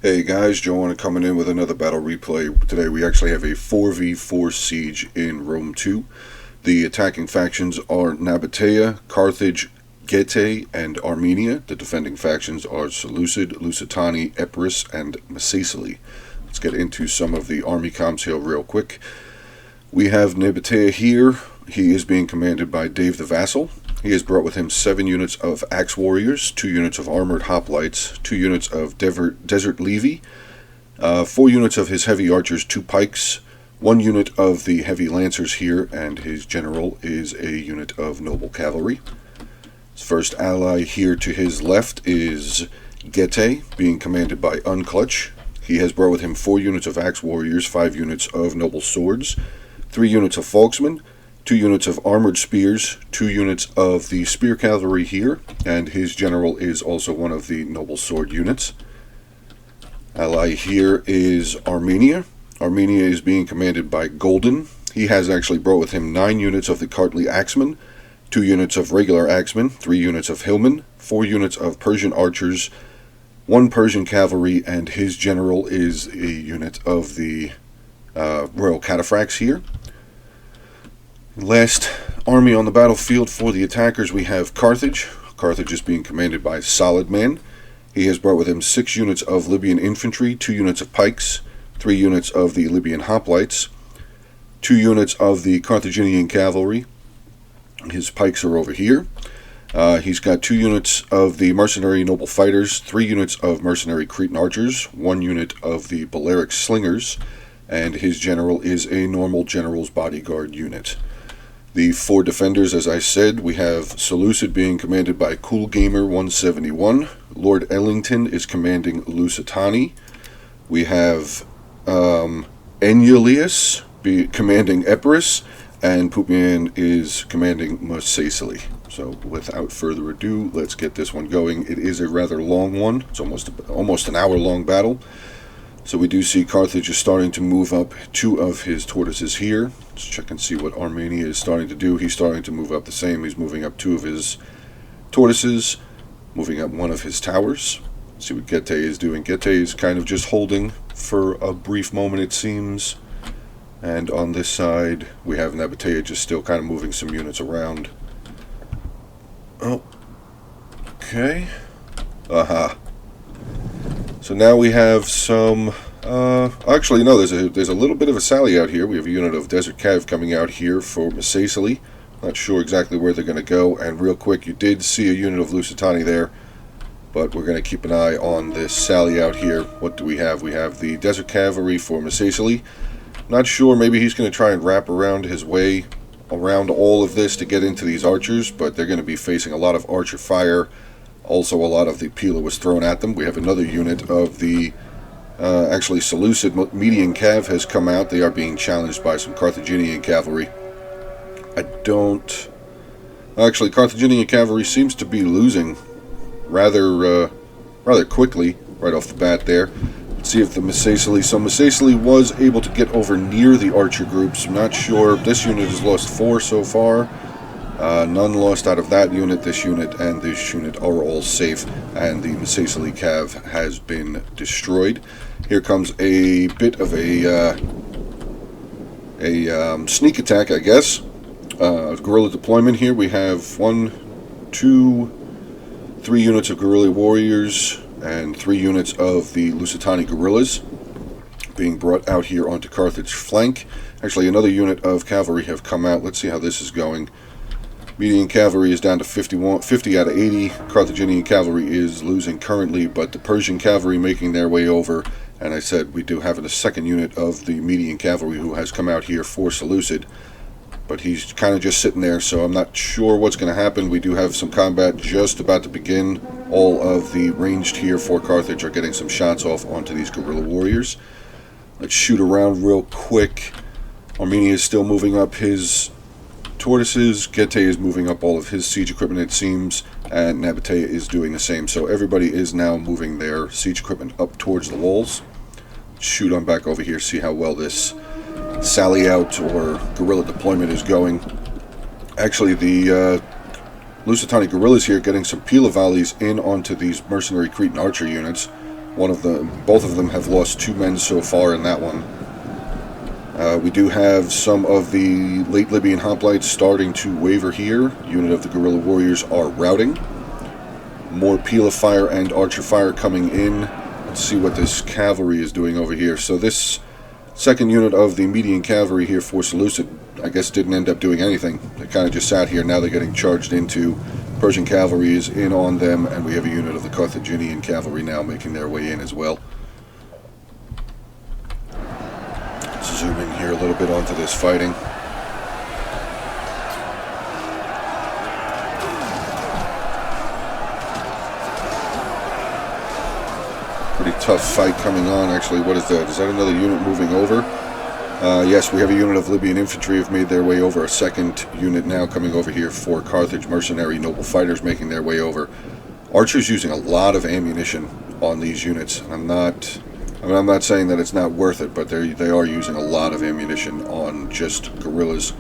Hey guys, Joanna coming in with another battle replay. Today we actually have a 4v4 siege in Rome 2. The attacking factions are Nabatea, Carthage, Getae, and Armenia. The defending factions are Seleucid, Lusitani, Epirus, and Macecily. Let's get into some of the army comps here real quick. We have Nabatea here. He is being commanded by Dave the Vassal. He has brought with him 7 units of Axe Warriors, 2 units of Armored Hoplites, 2 units of Desert Levy, 4 units of his Heavy Archers, 2 Pikes, 1 unit of the Heavy Lancers here, and his general is a unit of Noble Cavalry. His first ally here to his left is Getae, being commanded by Unclutch. He has brought with him 4 units of Axe Warriors, 5 units of Noble Swords, 3 units of Folksmen, 2 units of Armored Spears, 2 units of the Spear Cavalry here, and his general is also one of the Noble Sword units. Ally here is Armenia. Armenia is being commanded by Golden. He has actually brought with him 9 units of the Kartli Axemen, 2 units of regular Axemen, 3 units of Hillmen, 4 units of Persian Archers, 1 Persian Cavalry, and his general is a unit of the Royal Cataphracts here. Last army on the battlefield for the attackers, we have Carthage. Carthage is being commanded by Solid Man. He has brought with him 6 units of Libyan infantry, 2 units of pikes, 3 units of the Libyan hoplites, 2 units of the Carthaginian cavalry. His pikes are over here. He's got 2 units of the mercenary noble fighters, 3 units of mercenary Cretan archers, 1 unit of the Balearic slingers, and his general is a normal general's bodyguard unit. The 4 defenders, as I said, we have Seleucid being commanded by Cool Gamer 171. Lord Ellington is commanding Lusitani. We have Enyalius commanding Epirus, and Pupian is commanding Macecily. So without further ado, let's get this one going. It is a rather long one. It's almost an hour-long battle. So we do see Carthage is starting to move up 2 of his tortoises here. Let's check and see what Armenia is starting to do. He's starting to move up the same. He's moving up 2 of his tortoises, moving up 1 of his towers. Let's see what Getae is doing. Getae is kind of just holding for a brief moment, it seems. And on this side, we have Nabatea just still kind of moving some units around. Oh, okay. Aha. So now we have some, actually no, there's a little bit of a sally out here. We have a unit of Desert Cav coming out here for Macecily. Not sure exactly where they're going to go, and real quick, you did see a unit of Lusitani there, but we're going to keep an eye on this sally out here. What do we have? We have the Desert Cavalry for Macecily. Not sure, maybe he's going to try and wrap around his way around all of this to get into these archers, but they're going to be facing a lot of archer fire. Also, a lot of the Pila was thrown at them. We have another unit of the, actually Seleucid Median Cav has come out. They are being challenged by some Carthaginian cavalry. Actually, Carthaginian cavalry seems to be losing rather quickly, right off the bat there. Let's see if the Macecily, so Macecily was able to get over near the archer groups. I'm not sure. This unit has lost 4 so far. None lost out of that unit. This unit and this unit are all safe, and the Macecily Cav has been destroyed. Here comes a bit of a sneak attack, I guess. Guerrilla deployment here. We have 1, 2, 3 units of guerrilla warriors and 3 units of the Lusitani guerrillas being brought out here onto Carthage flank. Actually, another unit of cavalry have come out. Let's see how this is going. Median cavalry is down to 50 out of 80. Carthaginian cavalry is losing currently, but the Persian cavalry making their way over. And I said we do have a second unit of the median cavalry who has come out here for Seleucid. But he's kind of just sitting there, so I'm not sure what's going to happen. We do have some combat just about to begin. All of the ranged here for Carthage are getting some shots off onto these guerrilla warriors. Let's shoot around real quick. Armenia is still moving up his tortoises. Getae is moving up all of his siege equipment, it seems, and Nabatea is doing the same. So everybody is now moving their siege equipment up towards the walls. Shoot on back over here, see how well this sally out or guerrilla deployment is going. Actually, the Lusitani guerrillas here getting some Pila volleys in onto these mercenary Cretan archer units. Both of them have lost 2 men so far in that one. We do have some of the late Libyan hoplites starting to waver here. Unit of the guerrilla warriors are routing. More peel of fire and archer fire coming in. Let's see what this cavalry is doing over here. So this second unit of the median cavalry here for Seleucid, I guess, didn't end up doing anything. They kind of just sat here. Now they're getting charged into. Persian cavalry is in on them, and we have a unit of the Carthaginian cavalry now making their way in as well. Let's zoom in here a little bit onto this fighting. Pretty tough fight coming on, actually. What is that? Is that another unit moving over? Yes, we have a unit of Libyan infantry have made their way over. A second unit now coming over here for Carthage mercenary noble fighters making their way over. Archers using a lot of ammunition on these units. I'm not saying that it's not worth it, but they are using a lot of ammunition on just guerrillas.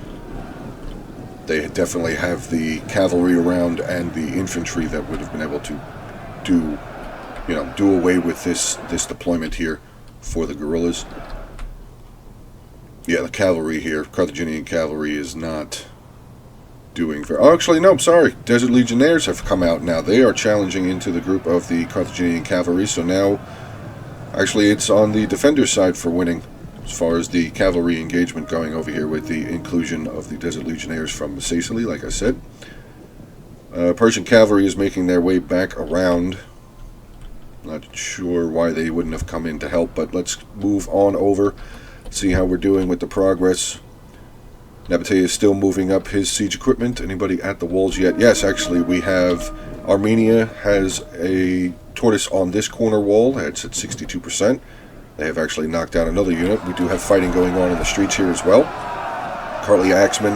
They definitely have the cavalry around and the infantry that would have been able to do away with this deployment here for the guerrillas. Yeah, the cavalry here, Carthaginian cavalry, is not doing very... Oh, actually, no, I'm sorry. Desert Legionnaires have come out now. They are challenging into the group of the Carthaginian cavalry, so now, actually, it's on the defender's side for winning, as far as the cavalry engagement going over here with the inclusion of the Desert Legionnaires from Sicily, like I said. Persian cavalry is making their way back around. Not sure why they wouldn't have come in to help, but let's move on over. See how we're doing with the progress. Nabatea is still moving up his siege equipment. Anybody at the walls yet? Yes, actually, we have... Armenia has a tortoise on this corner wall. It's at 62%. They have actually knocked down another unit. We do have fighting going on in the streets here as well. Kartli Axemen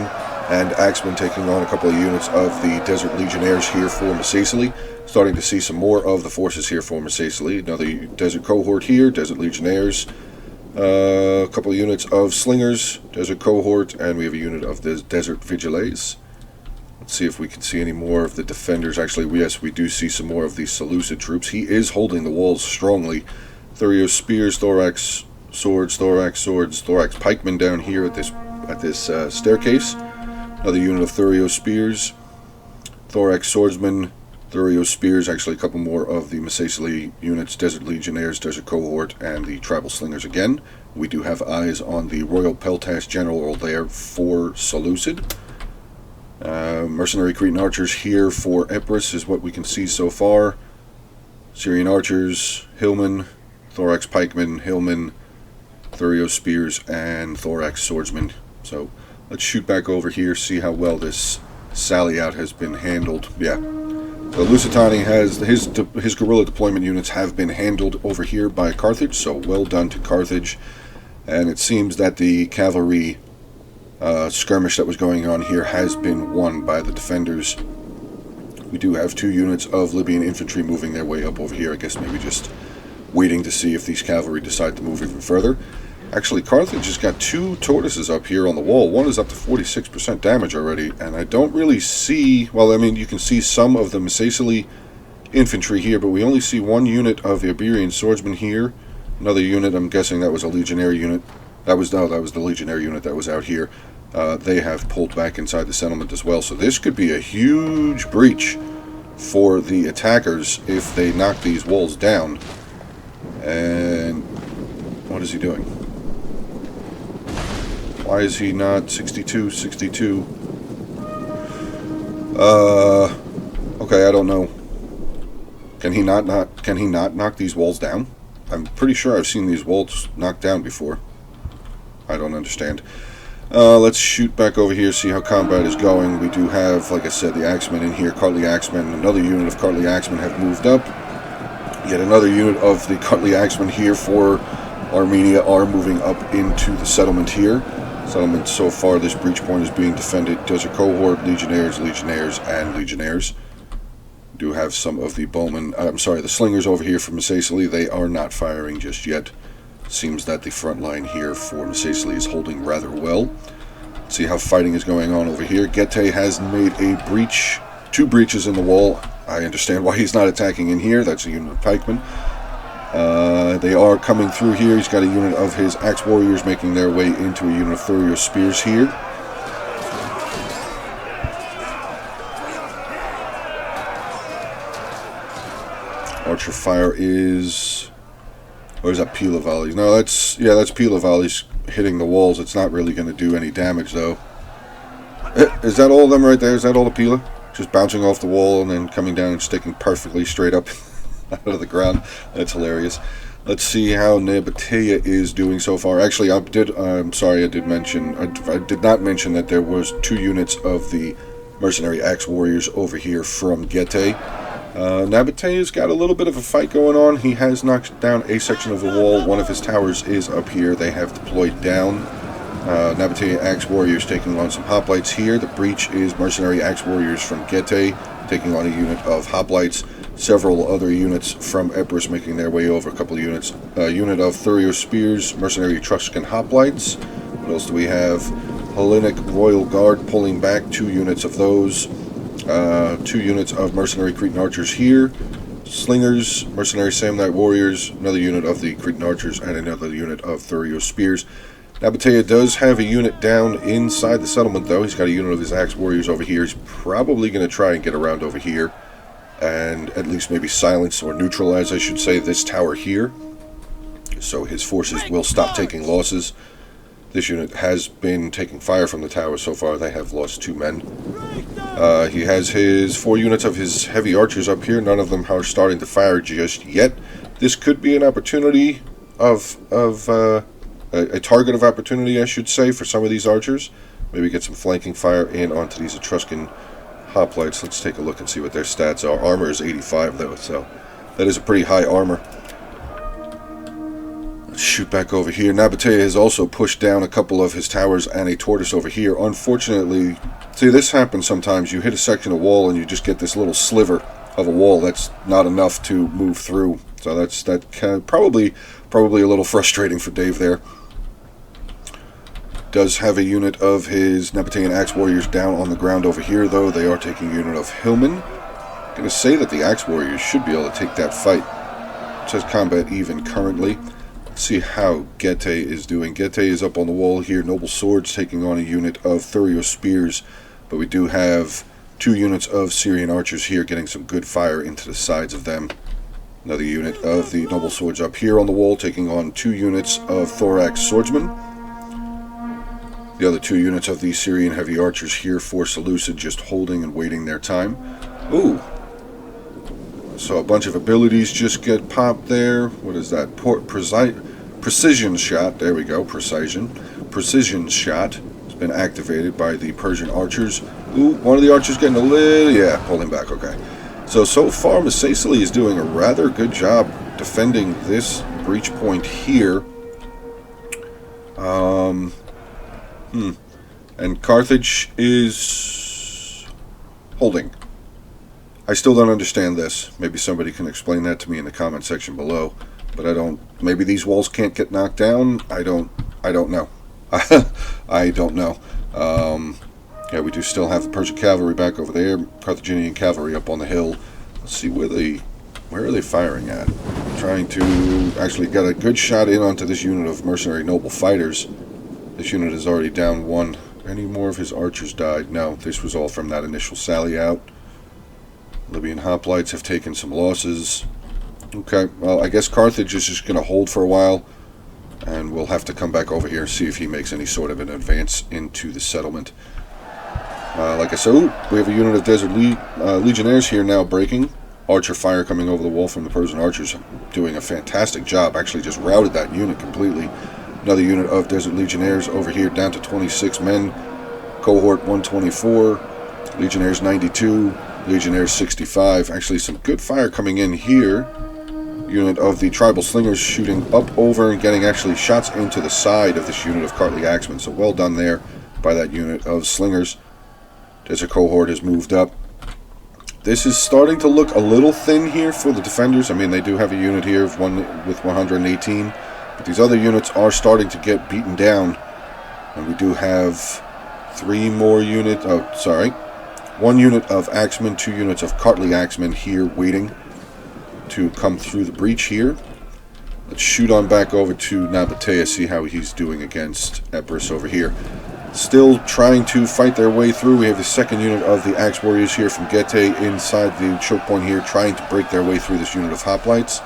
and Axemen taking on a couple of units of the Desert Legionnaires here for Sicily. Starting to see some more of the forces here for Sicily. Another desert cohort here, Desert Legionnaires. A couple of units of Slingers, Desert Cohort, and we have a unit of the Desert Vigiles. Let's see if we can see any more of the defenders. Actually, yes, we do see some more of the Seleucid troops. He is holding the walls strongly. Thurio spears, thorax swords, thorax swords, thorax pikemen down here at this staircase. Another unit of Thurio spears, thorax swordsmen, Thurio spears, actually a couple more of the Sicily units, Desert Legionnaires, Desert Cohort, and the Tribal Slingers again. We do have eyes on the Royal Peltash General there for Seleucid. Mercenary Cretan Archers here for Epirus is what we can see so far. Syrian Archers, Hillmen, Thorax Pikemen, Hillmen, Thurio Spears, and Thorax Swordsmen. So let's shoot back over here, see how well this sally out has been handled. Yeah. The Lusitani has his guerrilla deployment units have been handled over here by Carthage, so well done to Carthage. And it seems that the cavalry skirmish that was going on here has been won by the defenders. We do have 2 units of Libyan infantry moving their way up over here. I guess maybe just waiting to see if these cavalry decide to move even further. Actually, Carthage has got 2 tortoises up here on the wall. One is up to 46% damage already, and I don't really see... Well, I mean, you can see some of the Sicily infantry here, but we only see 1 unit of the Iberian swordsmen here. Another unit, I'm guessing that was a legionary unit. That was the legionary unit that was out here. They have pulled back inside the settlement as well, so this could be a huge breach for the attackers if they knock these walls down. And what is he doing? Why is he not 62, 62? Okay, I don't know. Can he not knock these walls down? I'm pretty sure I've seen these walls knocked down before. I don't understand. Let's shoot back over here, see how combat is going. We do have, like I said, the Axemen in here, Kartli Axemen. Another unit of Kartli Axemen have moved up. Yet another unit of the Kartli Axemen here for Armenia are moving up into the settlement here. Settlement so far, this breach point is being defended. Desert Cohort, Legionnaires, Legionnaires, and Legionnaires. Do have some of the bowmen, the slingers over here from Sicily. They are not firing just yet. Seems that the front line here for Sicily is holding rather well. See how fighting is going on over here. Getae has made a breach, 2 breaches in the wall. I understand why he's not attacking in here. That's a unit of pikemen. They are coming through here. He's got a unit of his Axe Warriors making their way into a unit of Thorio Spears here. Archer fire is... Or is that Pila volleys? No, that's Pila volleys hitting the walls. It's not really going to do any damage, though. Is that all of them right there? Is that all the Pila? Just bouncing off the wall and then coming down and sticking perfectly straight up out of the ground. That's hilarious. Let's see how Nabatea is doing so far. Actually, I'm sorry, I did not mention that there was 2 units of the Mercenary Axe Warriors over here from Gete. Nabatea's got a little bit of a fight going on. He has knocked down a section of the wall. One of his towers is up here. They have deployed down. Nabatea Axe Warriors taking on some hoplites here. The breach is Mercenary Axe Warriors from Gete taking on a unit of hoplites. Several other units from Epirus making their way over. A couple of units. A unit of Thorio Spears, Mercenary Etruscan hoplites. What else do we have? Hellenic Royal Guard pulling back 2 units of those. 2 units of Mercenary Cretan Archers here. Slingers, Mercenary Samnite Warriors, another unit of the Cretan Archers, and another unit of Thorio Spears. Nabatea does have a unit down inside the settlement, though. He's got a unit of his Axe Warriors over here. He's probably going to try and get around over here and at least maybe silence or neutralize, I should say, this tower here. So his forces will stop taking losses. This unit has been taking fire from the tower so far. They have lost 2 men. He has his 4 units of his heavy archers up here. None of them are starting to fire just yet. This could be an opportunity of a target of opportunity, I should say, for some of these archers. Maybe get some flanking fire in onto these Etruscan hoplites. Let's take a look and see what their stats are. Armor is 85, though, so that is a pretty high armor. Let's shoot back over here. Nabatea has also pushed down a couple of his towers and a tortoise over here. Unfortunately, see, this happens sometimes. You hit a section of wall and you just get this little sliver of a wall that's not enough to move through. So that's probably a little frustrating for Dave there. Does have a unit of his Nabatean Axe Warriors down on the ground over here, though. They are taking a unit of Hillmen. I'm going to say that the Axe Warriors should be able to take that fight. It says combat even currently. Let's see how Gete is doing. Gete is up on the wall here. Noble Swords taking on a unit of Thorio Spears. But we do have 2 units of Syrian Archers here getting some good fire into the sides of them. Another unit of the Noble Swords up here on the wall taking on 2 units of Thorax Swordsmen. The other 2 units of the Syrian Heavy Archers here for Seleucid just holding and waiting their time. Ooh. So a bunch of abilities just get popped there. What is that? Precision shot. There we go. Precision shot has been activated by the Persian archers. Ooh, one of the archers getting a little... Yeah, pulling back. Okay. So far, Masacely is doing a rather good job defending this breach point here. And Carthage is holding. I still don't understand this. Maybe somebody can explain that to me in the comment section below. But I don't... Maybe these walls can't get knocked down. I don't know. I don't know. Yeah, we do still have the Persian cavalry back over there. Carthaginian cavalry up on the hill. Let's see where are they firing at? Trying to actually get a good shot in onto this unit of mercenary noble fighters. This unit is already down 1. Any more of his archers died? No, this was all from that initial sally out. Libyan hoplites have taken some losses. Okay, well, I guess Carthage is just going to hold for a while. And we'll have to come back over here and see if he makes any sort of an advance into the settlement. Like I said, we have a unit of Desert Legionnaires here now breaking. Archer fire coming over the wall from the Persian archers, doing a fantastic job. Actually just routed that unit completely. Another unit of Desert Legionnaires over here down to 26 men. Cohort 124. Legionnaires 92. Legionnaires 65. Actually some good fire coming in here. Unit of the Tribal Slingers shooting up over and getting actually shots into the side of this unit of Cartly Axemen. So well done there by that unit of Slingers. Desert Cohort has moved up. This is starting to look a little thin here for the defenders. I mean, they do have a unit here with 118. But these other units are starting to get beaten down. And we do have 3 more units. Oh, sorry. 1 unit of Axemen, 2 units of Cartly Axemen here waiting to come through the breach here. Let's shoot on back over to Nabatea, see how he's doing against Epirus over here. Still trying to fight their way through. We have the second unit of the Axe Warriors here from Gete inside the choke point here, trying to break their way through this unit of Hoplites.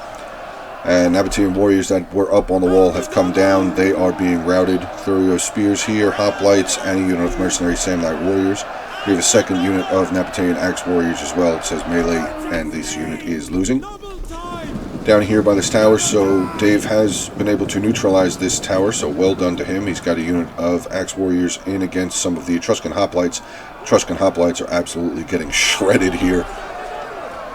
And Nabatean warriors that were up on the wall have come down. They are being routed. Thurio spears here, Hoplites, and a unit of mercenary Samnite warriors. We have a second unit of Nabatean Axe Warriors as well. It says melee, and this unit is losing. Down here by this tower, so Dave has been able to neutralize this tower, so well done to him. He's got a unit of Axe Warriors in against some of the Etruscan Hoplites. Etruscan Hoplites are absolutely getting shredded here.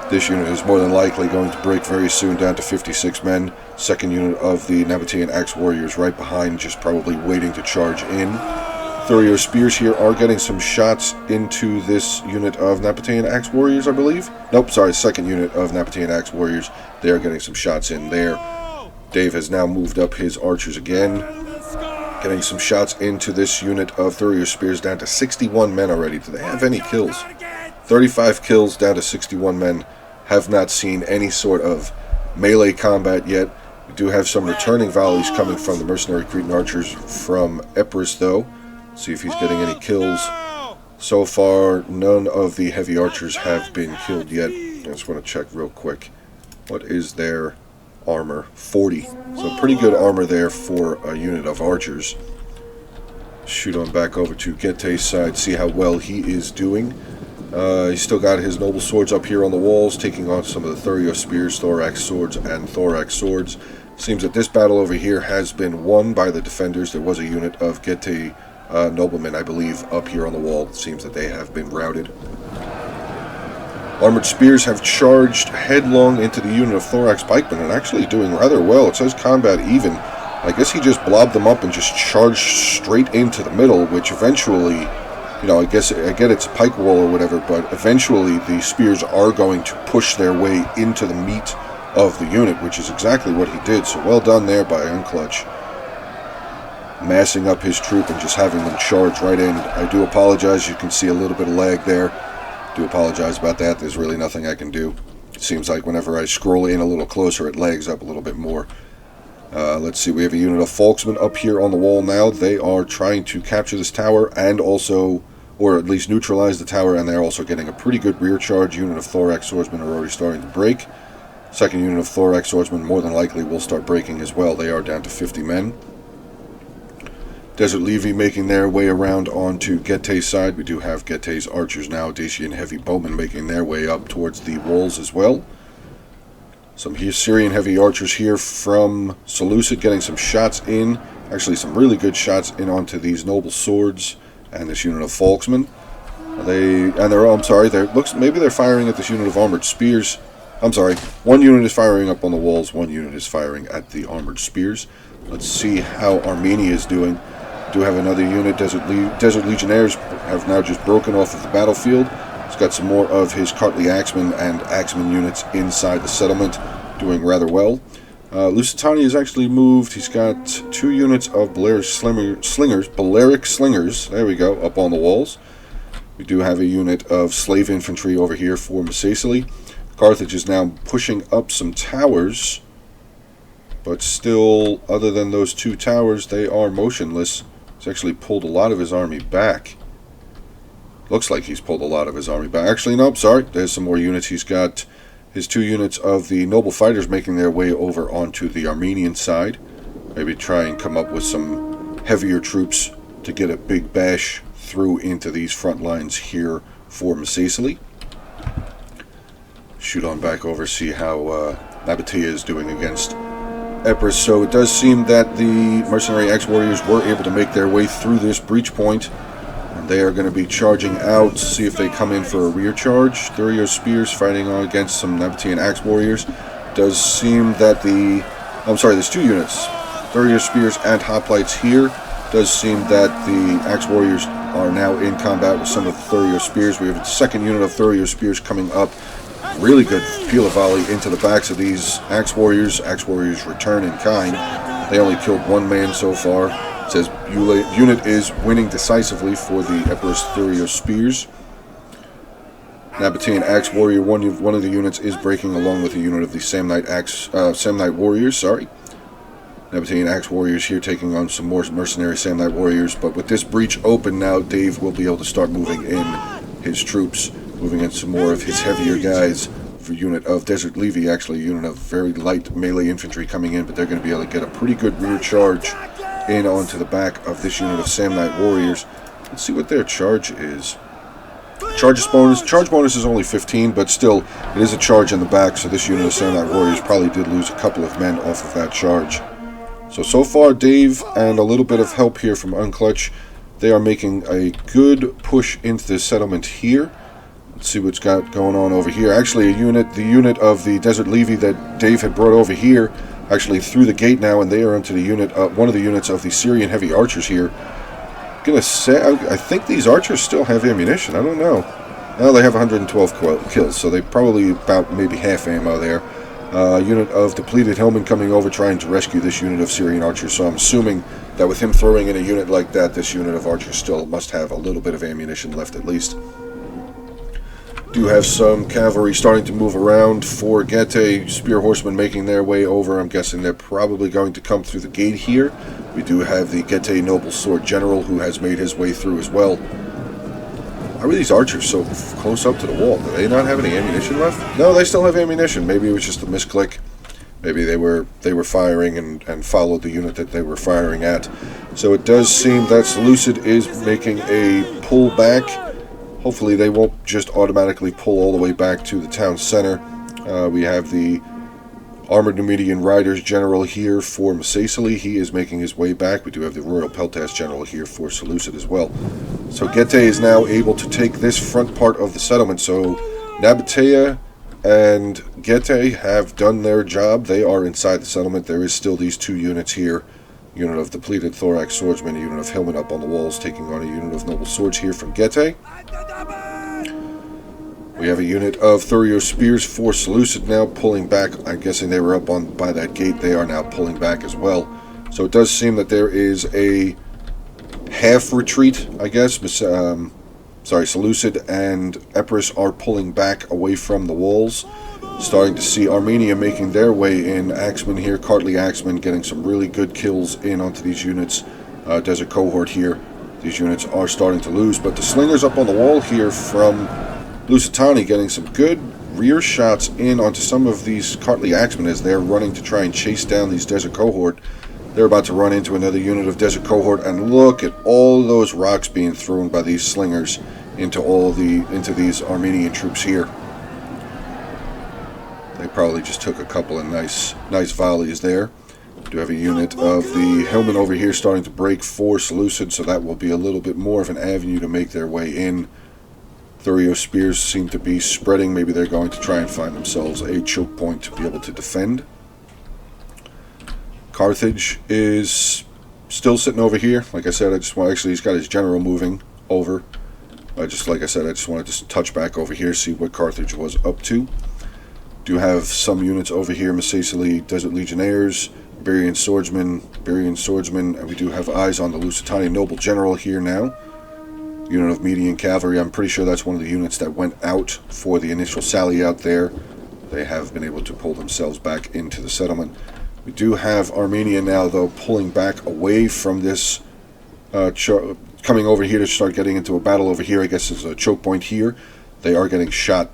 This unit is more than likely going to break very soon down to 56 men. Second unit of the Nabatean Axe Warriors right behind, just probably waiting to charge in. Thurio spears here are getting some shots into this unit of Nabatean Axe Warriors, I believe. Nope, sorry, second unit of Nabatean Axe Warriors. They are getting some shots in there. Dave has now moved up his archers again, getting some shots into this unit of Thurio spears down to 61 men already. Do they have any kills? 35 kills down to 61 men. Have not seen any sort of melee combat yet. We do have some returning volleys coming from the mercenary Cretan archers from Epirus, though. See if he's getting any kills. So far, none of the heavy archers have been killed yet. I just want to check real quick. What is their armor? 40. So pretty good armor there for a unit of archers. Shoot on back over to Gete's side, see how well he is doing. He's still got his noble swords up here on the walls, taking on some of the Thurio spears, thorax swords, and thorax swords. Seems that this battle over here has been won by the defenders. There was a unit of Gete noblemen, I believe, up here on the wall. It seems that they have been routed. Armored spears have charged headlong into the unit of thorax pikemen and actually doing rather well. It says combat even. I guess he just blobbed them up and just charged straight into the middle, which eventually, you know, I get it's a pike wall or whatever, but eventually the spears are going to push their way into the meat of the unit, which is exactly what he did. So well done there by Unclutch. Massing up his troop and just having them charge right in. I do apologize, you can see a little bit of lag there. Do apologize about that. There's really nothing I can do. It seems like whenever I scroll in a little closer, it lags up a little bit more. Let's see, we have a unit of Folksmen up here on the wall now. They are trying to capture this tower and also, or at least neutralize the tower, and they're also getting a pretty good rear charge. Unit of Thorax Swordsmen are already starting to break. Second unit of Thorax Swordsmen more than likely will start breaking as well. They are down to 50 men. Desert Levy making their way around onto Gete's side. We do have Gete's archers now. Dacian heavy bowmen making their way up towards the walls as well. Some Syrian heavy archers here from Seleucid getting some shots in. Actually, some really good shots in onto these noble swords and this unit of Folksmen. Maybe they're firing at this unit of armored spears. I'm sorry, one unit is firing up on the walls, one unit is firing at the armored spears. Let's see how Armenia is doing. Do have another unit. Desert Legionnaires have now just broken off of the battlefield. He's got some more of his Cartly Axemen and Axemen units inside the settlement, doing rather well. Lusitania has actually moved. He's got 2 units of Balearic Slingers, there we go, up on the walls. We do have a unit of slave infantry over here for Macecily. Carthage is now pushing up some towers, but still, other than those 2 towers, they are motionless. He's actually pulled a lot of his army back. Looks like he's pulled a lot of his army back. Actually, nope, sorry. There's some more units. He's got his 2 units of the noble fighters making their way over onto the Armenian side. Maybe try and come up with some heavier troops to get a big bash through into these front lines here for Macecily. Shoot on back over, see how Nabatea is doing against Epirus. So it does seem that the mercenary Axe Warriors were able to make their way through this breach point. And they are going to be charging out, see if they come in for a rear charge. Thurio spears fighting on against some Nabatean Axe Warriors. Does seem that there's 2 units. Thurio spears and hoplites here. Does seem that the Axe Warriors are now in combat with some of the Thurio spears. We have a second unit of Thurio spears coming up. Really good peel of volley into the backs of these Axe Warriors. Axe Warriors return in kind. They only killed 1 man so far. It says unit is winning decisively for the Epirus Thurio spears. Nabatean Axe Warrior, one of the units is breaking along with a unit of the Samnite Warriors. Nabatean Axe Warriors here taking on some more mercenary Samnite Warriors. But with this breach open now, Dave will be able to start moving in his troops, moving in some more of his heavier guys. For a unit of Desert Levy, actually a unit of very light melee infantry coming in, but they're going to be able to get a pretty good rear charge in onto the back of this unit of Samnite Warriors. Let's see what their charge is. Charge bonus is only 15, but still, it is a charge in the back, so this unit of Samnite Warriors probably did lose a couple of men off of that charge. So far, Dave and a little bit of help here from Unclutch, they are making a good push into this settlement here. Let's see what's got going on over here. Actually, the unit of the Desert Levy that Dave had brought over here, actually through the gate now, and they are into the unit, one of the units of the Syrian heavy archers here. Gonna say, I think these archers still have ammunition. I don't know. Well, they have 112 kills, so they probably about maybe half ammo there. Unit of depleted hillmen coming over trying to rescue this unit of Syrian archers. So I'm assuming that with him throwing in a unit like that, this unit of archers still must have a little bit of ammunition left at least. Do have some cavalry starting to move around for Getae, spear horsemen making their way over. I'm guessing they're probably going to come through the gate here. We do have the Getae Noble Sword General who has made his way through as well. How are these archers so close up to the wall? Do they not have any ammunition left? No, they still have ammunition. Maybe it was just a misclick. Maybe they were firing and followed the unit that they were firing at. So it does seem that Seleucid is making a pullback. Hopefully they won't just automatically pull all the way back to the town center. We have the Armored Numidian Riders General here for Masacily. He is making his way back. We do have the Royal Peltas General here for Seleucid as well. So Getae is now able to take this front part of the settlement. So Nabatea and Getae have done their job. They are inside the settlement. There is still these two units here. Unit of depleted Thorax Swordsmen, a unit of Hillmen up on the walls, taking on a unit of Noble Swords here from Getae. We have a unit of Thurio Spears for Seleucid now pulling back. I'm guessing they were up by that gate. They are now pulling back as well. So it does seem that there is a half retreat, I guess. Seleucid and Epirus are pulling back away from the walls. Starting to see Armenia making their way in. Axemen here, Cartly Axemen getting some really good kills in onto these units. Desert Cohort here. These units are starting to lose, but the Slingers up on the wall here from Lusitani getting some good rear shots in onto some of these Cartly Axemen as they're running to try and chase down these Desert Cohort. They're about to run into another unit of Desert Cohort, and look at all those rocks being thrown by these Slingers into these Armenian troops here. They probably just took a couple of nice volleys there. We do have a unit of the Hillmen over here starting to break for Seleucid, so that will be a little bit more of an avenue to make their way in. Thurio Spears seem to be spreading. Maybe they're going to try and find themselves a choke point to be able to defend. Carthage is still sitting over here. Like I said, actually he's got his general moving over. Like I said, I just wanted to touch back over here, see what Carthage was up to. Do have some units over here, Masacily, Desert Legionnaires, Iberian Swordsmen, and we do have eyes on the Lusitanian Noble General here now. Unit of Median Cavalry, I'm pretty sure that's one of the units that went out for the initial sally out there. They have been able to pull themselves back into the settlement. We do have Armenia now, though, pulling back away from this, coming over here to start getting into a battle over here. I guess there's a choke point here. They are getting shot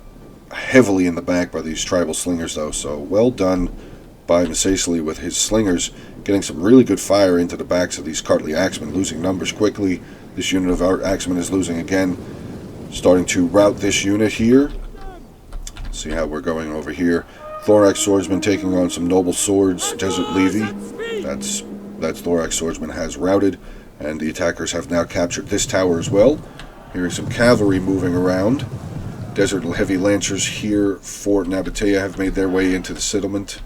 heavily in the back by these tribal slingers, though, so well done by Masacily with his slingers, getting some really good fire into the backs of these Cartly Axemen, losing numbers quickly. This unit of our Axemen is losing again. Starting to rout this unit here. Let's see how we're going over here. Thorax Swordsman taking on some Noble Swords, Desert Levy. That's Thorax Swordsman has routed, and the attackers have now captured this tower as well. Hearing some cavalry moving around. Desert Heavy Lancers here for Nabatea have made their way into the settlement.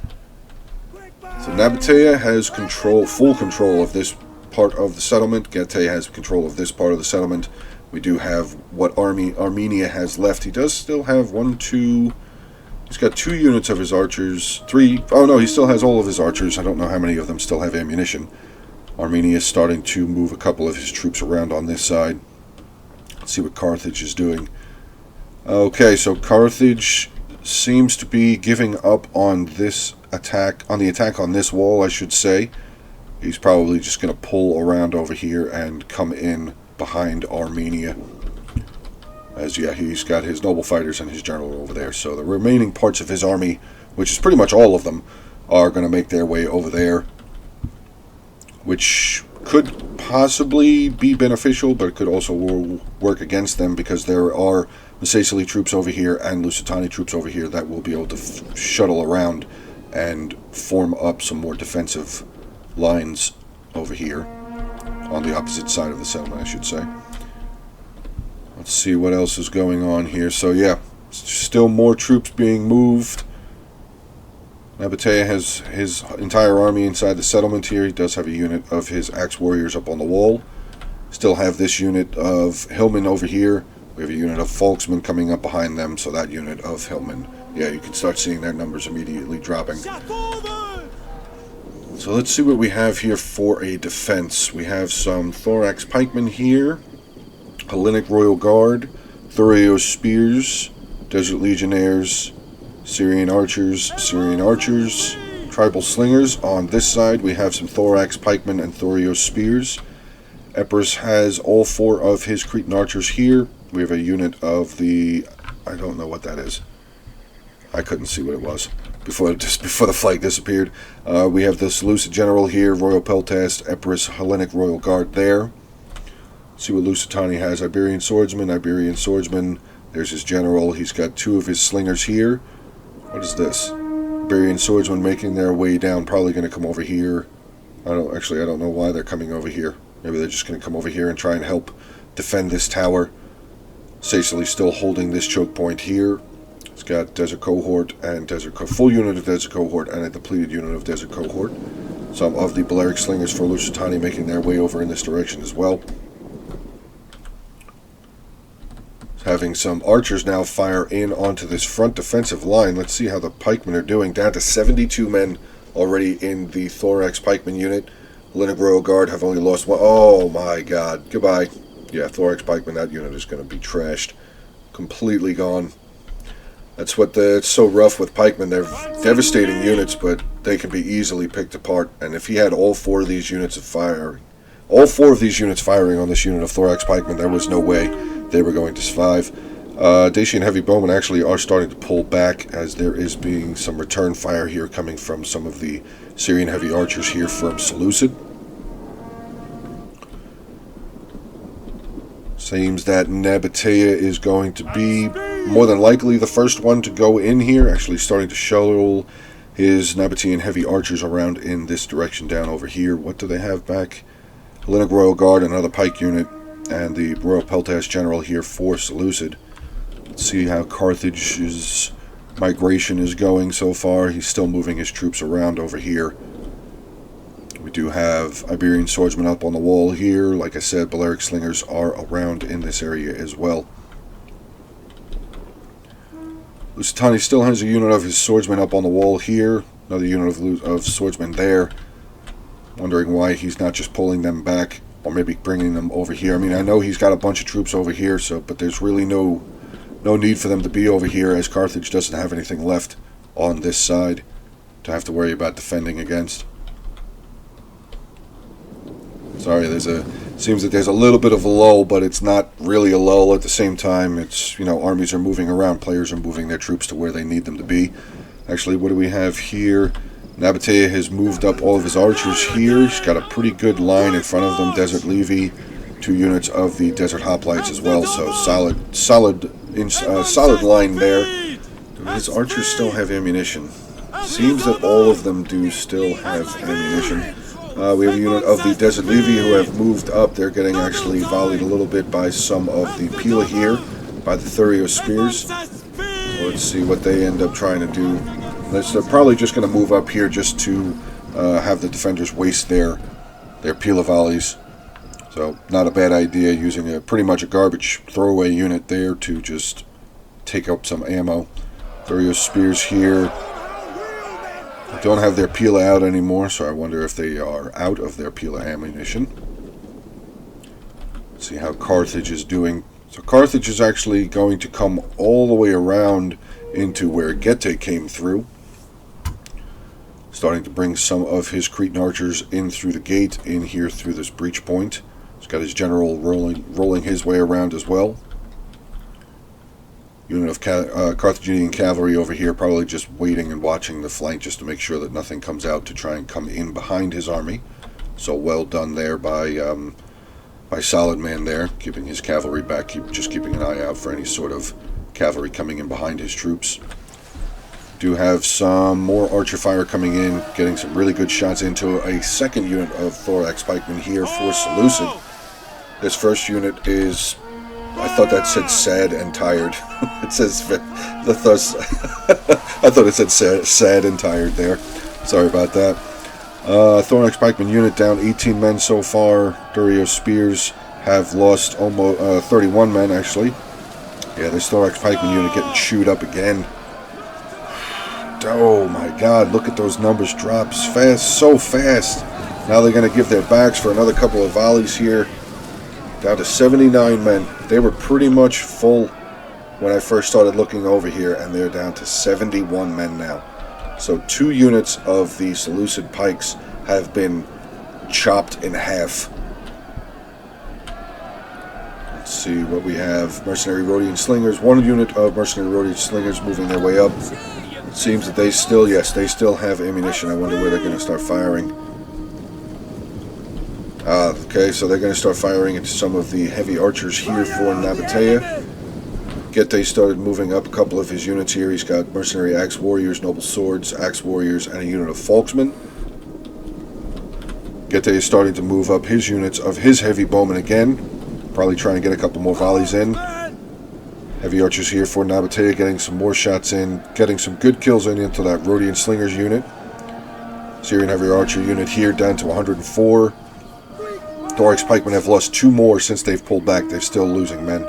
So Nabatea has full control of this part of the settlement. Getae has control of this part of the settlement. We do have what Armenia has left. He does still have he's got 2 units of his archers, 3, oh no, he still has all of his archers. I don't know how many of them still have ammunition. Armenia is starting to move a couple of his troops around on this side. Let's see what Carthage is doing. Okay, so Carthage seems to be giving up on this attack, on the attack on this wall, I should say. He's probably just going to pull around over here and come in behind Armenia. As, yeah, he's got his noble fighters and his general over there. So the remaining parts of his army, which is pretty much all of them, are going to make their way over there, which could possibly be beneficial, but it could also work against them, because there are Massaili troops over here and Lusitani troops over here that will be able to shuttle around and form up some more defensive lines over here on the opposite side of the settlement, I should say. Let's see what else is going on here. So yeah, still more troops being moved. Nabatea has his entire army inside the settlement here. He does have a unit of his axe warriors up on the wall. Still have this unit of hillmen over here. We have a unit of Folksmen coming up behind them, so that unit of hillmen, yeah, you can start seeing their numbers immediately dropping. So let's see what we have here for a defense. We have some Thorax pikemen here, Hellenic Royal Guard, Thureos spears, Desert Legionnaires, Syrian archers, tribal slingers. On this side we have some Thorax pikemen and Thureos spears. Epirus has all 4 of his Cretan archers here. We have a unit of the, I don't know what that is. I couldn't see what it was before the flag disappeared. We have the Seleucid general here, Royal Peltast, Epirus, Hellenic Royal Guard there. See what Lusitani has. Iberian swordsman. There's his general. He's got 2 of his slingers here. What is this? Iberian swordsmen making their way down, probably going to come over here. I don't know why they're coming over here. Maybe they're just going to come over here and try and help defend this tower. Sicily still holding this choke point here. It's got Desert Cohort and full unit of Desert Cohort and a depleted unit of Desert Cohort. Some of the Balearic slingers for Lusitani making their way over in this direction as well. Having some archers now fire in onto this front defensive line. Let's see how the pikemen are doing. Down to 72 men already in the Thorax pikeman unit. Hellenic Royal Guard have only lost 1. Oh my god. Goodbye. Yeah, Thorax pikeman, that unit is going to be trashed. Completely gone. That's what it's so rough with pikemen. They're devastating units, but they can be easily picked apart. And if he had all 4 of these units firing on this unit of Thorax pikemen, there was no way they were going to survive. Dacian heavy bowmen actually are starting to pull back, as there is being some return fire here coming from some of the Syrian heavy archers here from Seleucid. Seems that Nabatea is going to be more than likely the first one to go in here, actually starting to shuttle his Nabatean heavy archers around in this direction down over here. What do they have back? Hellenic Royal Guard, another pike unit, and the Royal Peltast general here for Seleucid. Let's see how Carthage's migration is going so far. He's still moving his troops around over here. We do have Iberian swordsmen up on the wall here. Like I said, Balearic slingers are around in this area as well. Lusitani still has a unit of his swordsmen up on the wall here. Another unit of swordsmen there. Wondering why he's not just pulling them back, or maybe bringing them over here. I mean, I know he's got a bunch of troops over here, but there's really no need for them to be over here, as Carthage doesn't have anything left on this side to have to worry about defending against. Sorry, seems that there's a little bit of a lull, but it's not really a lull at the same time. It's, armies are moving around, players are moving their troops to where they need them to be. Actually, what do we have here? Nabatea has moved up all of his archers here. He's got a pretty good line in front of them. Desert Levy, 2 units of the Desert Hoplites as well. So solid line there. Do his archers still have ammunition? Seems that all of them do still have ammunition. We have a unit of the Desert Levy who have moved up. They're getting actually volleyed a little bit by some of the Pila here, by the Thureos spears. Let's see what they end up trying to do. They're probably just going to move up here just to have the defenders waste their Pila volleys. So not a bad idea, using pretty much a garbage throwaway unit there to just take up some ammo. Thureos spears here. Don't have their Pila out anymore, so I wonder if they are out of their Pila ammunition. Let's see how Carthage is doing. So Carthage is actually going to come all the way around into where Getae came through. starting to bring some of his Cretan archers in through the gate, in here through this breach point. He's got his general rolling his way around as well. Unit of Carthaginian cavalry over here, probably just waiting and watching the flank just to make sure that nothing comes out to try and come in behind his army. So well done there by Solid Man there, keeping his cavalry back, just keeping an eye out for any sort of cavalry coming in behind his troops. Do have some more archer fire coming in, getting some really good shots into a second unit of thorax pikemen here for Seleucid. This first unit is, I thought that said sad and tired. It says, I thought it said sad and tired there. Sorry about that. Thorax pikeman unit down 18 men so far. Durio spears have lost almost 31 men actually. Yeah, this thorax pikeman unit getting chewed up again. Oh my god, look at those numbers drop fast, so fast. Now they're going to give their backs for another couple of volleys here. Down to 79 men. They were pretty much full when I first started looking over here, and they're down to 71 men now. So 2 units of the Seleucid pikes have been chopped in half. Let's see what we have. Mercenary Rhodian Slingers. 1 unit of Mercenary Rhodian Slingers moving their way up. It seems that they still, yes, they still have ammunition. I wonder where they're going to start firing. Okay, so they're going to start firing into some of the heavy archers here for Nabatea. Getae started moving up a couple of his units here. He's got Mercenary Axe Warriors, Noble Swords, Axe Warriors, and a unit of Folksmen. Getae is starting to move up his units of his heavy bowmen again. Probably trying to get a couple more volleys in. Heavy archers here for Nabatea, getting some more shots in, getting some good kills into that Rhodian Slingers unit. Syrian heavy archer unit here down to 104. Thorax pikemen have lost 2 more since they've pulled back. They're still losing men.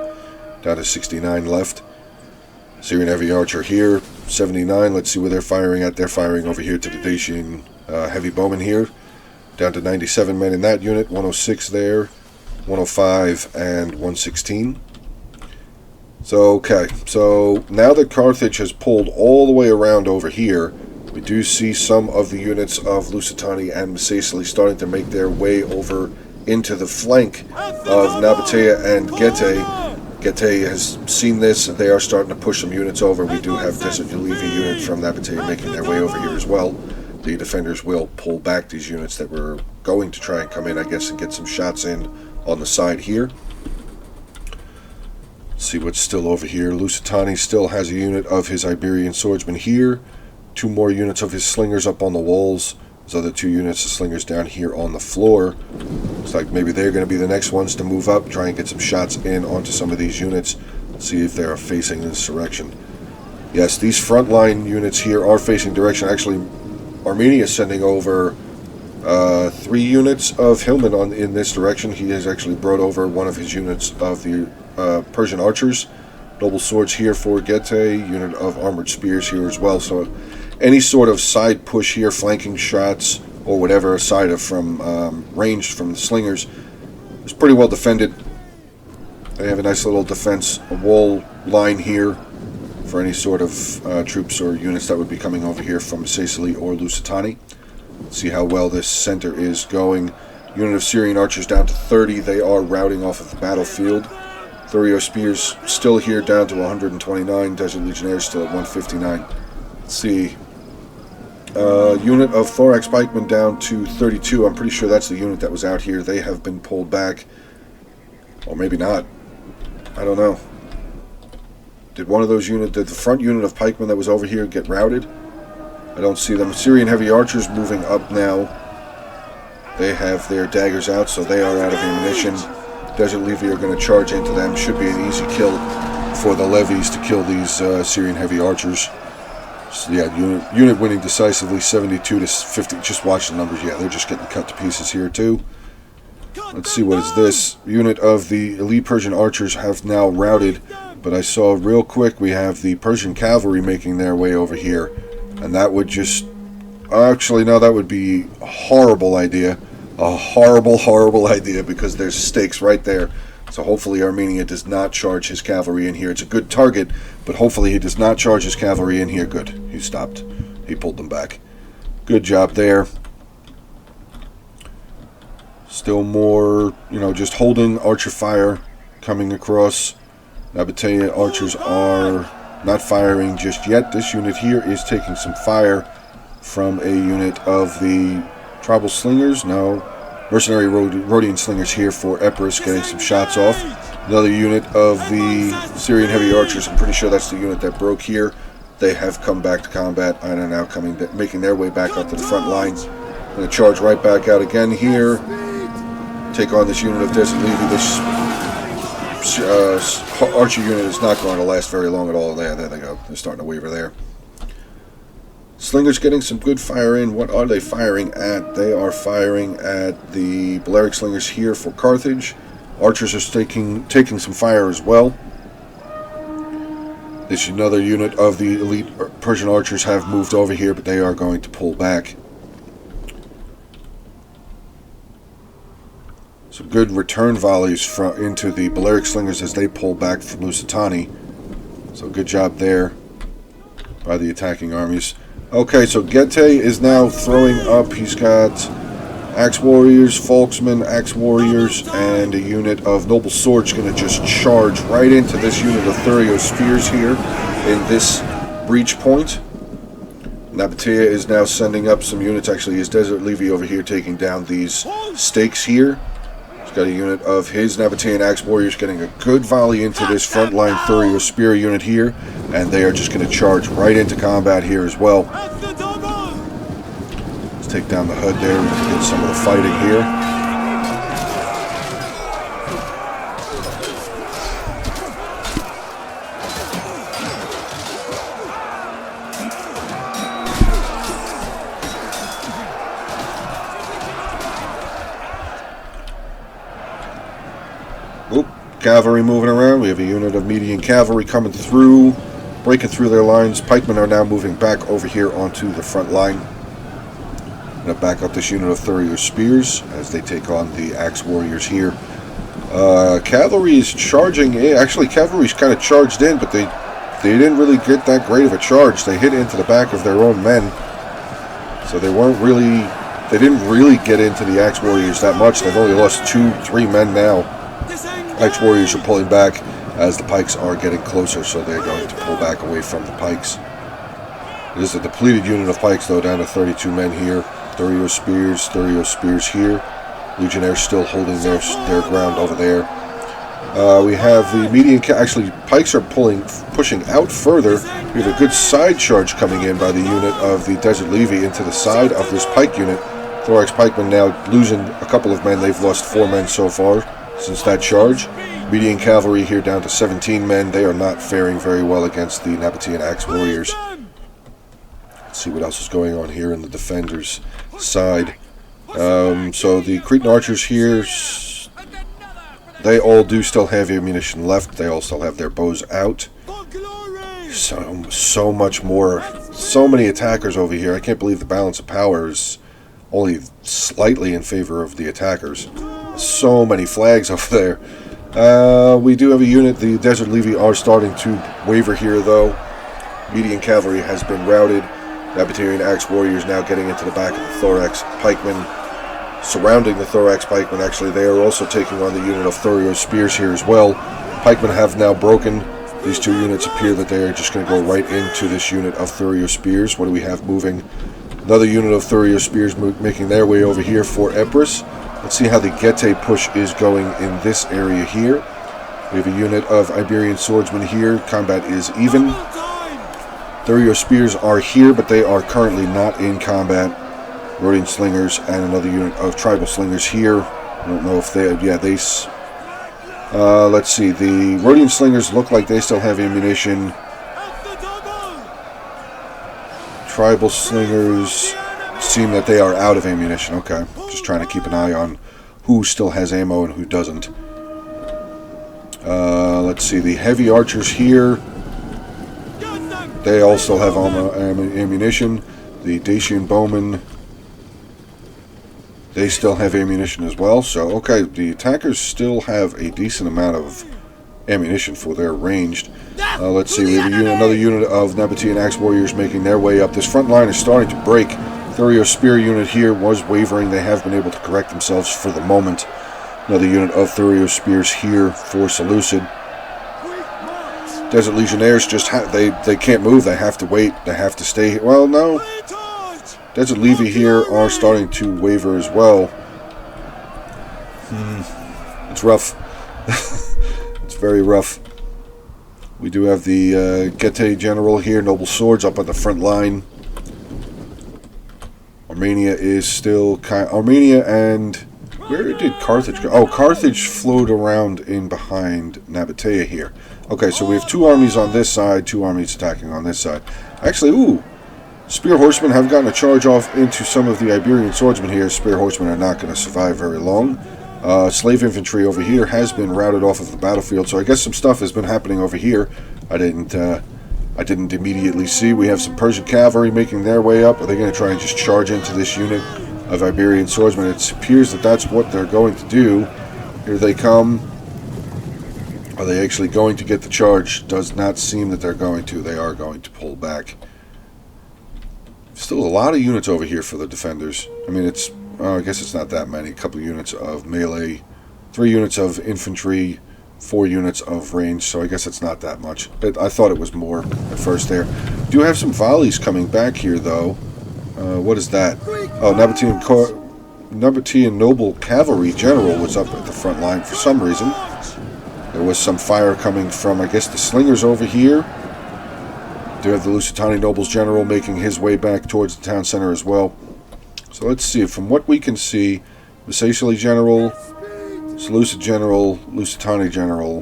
Down to 69 left. Syrian heavy archer here, 79. Let's see where they're firing at. They're firing over here to the Dacian heavy bowman here. Down to 97 men in that unit. 106 there, 105, and 116. So, okay. So, now that Carthage has pulled all the way around over here, we do see some of the units of Lusitani and Macesali starting to make their way over into the flank of Nabatea and Getae. Getae has seen this. They are starting to push some units over. We do have Desert Levi unit from Nabatea making their way over here as well. The defenders will pull back these units that were going to try and come in, I guess, and get some shots in on the side here. Let's see what's still over here. Lusitani still has a unit of his Iberian swordsmen here. 2 more units of his slingers up on the walls. Those other 2 units of slingers down here on the floor. Looks like maybe they're going to be the next ones to move up, try and get some shots in onto some of these units. Let's see if they are facing this direction. Yes, these frontline units here are facing direction. Actually, Armenia is sending over 3 units of Hillman in this direction. He has actually brought over one of his units of the Persian archers. Noble swords here for Getae, unit of armored spears here as well. So any sort of side push here, flanking shots, or whatever, aside of from range from the slingers, is pretty well defended. They have a nice little defense, a wall line here for any sort of troops or units that would be coming over here from Macesali or Lusitani. Let's see how well this center is going. Unit of Syrian archers down to 30. They are routing off of the battlefield. Thurio spears still here down to 129. Desert Legionnaires still at 159. Let's see. Unit of Thorax pikemen down to 32. I'm pretty sure that's the unit that was out here. They have been pulled back. Or maybe not. I don't know. Did one of those units, did the front unit of pikemen that was over here get routed? I don't see them. Syrian heavy archers moving up now. They have their daggers out, so they are out of ammunition. Desert Levi are going to charge into them. Should be an easy kill for the levies to kill these Syrian heavy archers. So yeah, unit winning decisively, 72 to 50. Just watch the numbers. Yeah, they're just getting cut to pieces here too. Let's see, what is this? Unit of the elite Persian archers have now routed, but I saw real quick we have the Persian cavalry making their way over here, and that would just... Actually, no, that would be a horrible idea. A horrible, horrible idea, because there's stakes right there. So hopefully Armenia does not charge his cavalry in here. It's a good target, but hopefully he does not charge his cavalry in here. Good. He stopped. He pulled them back. Good job there. Still more, just holding archer fire coming across. Nabatea archers are not firing just yet. This unit here is taking some fire from a unit of the tribal slingers. No, mercenary Rhodian slingers here for Epirus, getting some shots off. Another unit of the Syrian heavy archers. I'm pretty sure that's the unit that broke here. They have come back to combat and are now making their way back up to the front lines. Going to charge right back out again here. Take on this unit of Desert Levy. This archer unit is not going to last very long at all. There they go. They're starting to waver there. Slingers getting some good fire in. What are they firing at? They are firing at the Balearic slingers here for Carthage. Archers are taking some fire as well. This another unit of the elite Persian archers have moved over here, but they are going to pull back. Some good return volleys into the Balearic slingers as they pull back from Lusitani. So good job there by the attacking armies. Okay, so Gete is now throwing up. He's got Axe Warriors, Folksmen, Axe Warriors, and a unit of Noble Swords going to just charge right into this unit of Thurio Spears here in this breach point. Nabatea is now sending up some units. Actually, his Desert Levy over here taking down these stakes here. He's got a unit of his Nabatean Axe Warriors getting a good volley into this frontline Thurio Spear unit here, and they are just going to charge right into combat here as well. Let's take down the HUD there and get some of the fighting here. Cavalry moving around. We have a unit of median cavalry coming through, breaking through their lines. Pikemen are now moving back over here onto the front line. Going to back up this unit of Thurio Spears as they take on the Axe Warriors here. Cavalry is charging in. Actually, cavalry's kind of charged in, but they didn't really get that great of a charge. They hit into the back of their own men, so they didn't really get into the Axe Warriors that much. They've only lost 2-3 men now. Axe Warriors are pulling back as the pikes are getting closer, so they're going to pull back away from the pikes. It is a depleted unit of pikes, though, down to 32 men here. Thurio Spears here. Legionnaires still holding their ground over there. We have the median... Actually, pikes are pushing out further. We have a good side charge coming in by the unit of the Desert Levy into the side of this pike unit. Thorax pikemen now losing a couple of men. They've lost 4 men so far since that charge. Median cavalry here down to 17 men. They are not faring very well against the Nabatean Axe Warriors. Let's see what else is going on here in the defenders' side. So the Cretan archers here, they all do still have ammunition left. They all still have their bows out. So much more. So many attackers over here. I can't believe the balance of power is only slightly in favor of the attackers. So many flags over there. We do have a unit. The Desert Levy are starting to waver here, though. Median cavalry has been routed. Nabatean Axe Warriors now getting into the back of the Thorax pikemen, surrounding the Thorax pikemen. Actually, they are also taking on the unit of Thurio Spears here as well. Pikemen have now broken. These two units appear that they are just going to go right into this unit of Thurio Spears. What do we have moving? Another unit of Thurio Spears making their way over here for Epirus. Let's see how the Gete push is going in this area here. We have a unit of Iberian swordsmen here. Combat is even. Thurio Spears are here, but they are currently not in combat. Rhodian slingers and another unit of tribal slingers here. I don't know if they... Yeah, they... let's see. The Rhodian slingers look like they still have ammunition. Tribal slingers seem that they are out of ammunition. Okay, just trying to keep an eye on who still has ammo and who doesn't. Let's see, the heavy archers here, they all still have ammunition. The Dacian bowmen, they still have ammunition as well. So, okay, the attackers still have a decent amount of ammunition for their ranged. Let's see, we have another unit of Nabatean Axe Warriors making their way up. This front line is starting to break. Thurio Spear unit here was wavering. They have been able to correct themselves for the moment. Another unit of Thurio Spears here for Seleucid. Desert Legionnaires just they can't move. They have to wait. They have to stay here. Well, no. Desert Levy here are starting to waver as well. It's rough. It's very rough. We do have the Getae General here, Noble Swords up on the front line. Armenia is still Armenia and where did Carthage go? Oh, Carthage flowed around in behind Nabatea here. Okay, so we have two armies on this side, two armies attacking on this side. Actually, ooh, Spear Horsemen have gotten a charge off into some of the Iberian Swordsmen here. Spear Horsemen are not going to survive very long. Slave Infantry over here has been routed off of the battlefield, so I guess some stuff has been happening over here. I didn't immediately see. We have some Persian Cavalry making their way up. Are they going to try and just charge into this unit of Iberian Swordsmen? It appears that that's what they're going to do. Here they come. Are they actually going to get the charge? Does not seem that they're going to. They are going to pull back. Still a lot of units over here for the defenders. I mean, it's I guess it's not that many. A couple of units of melee, 3 units of infantry, 4 units of range, so I guess it's not that much. But I thought it was more at first there. Do have some volleys coming back here, though. What is that? Oh, Nabatean Noble Cavalry General was up at the front line for some reason. There was some fire coming from, I guess, the slingers over here. Do have the Lusitani Nobles General making his way back towards the town center as well. So let's see. From what we can see, the Sicily General, Seleucid General, Lusitani General.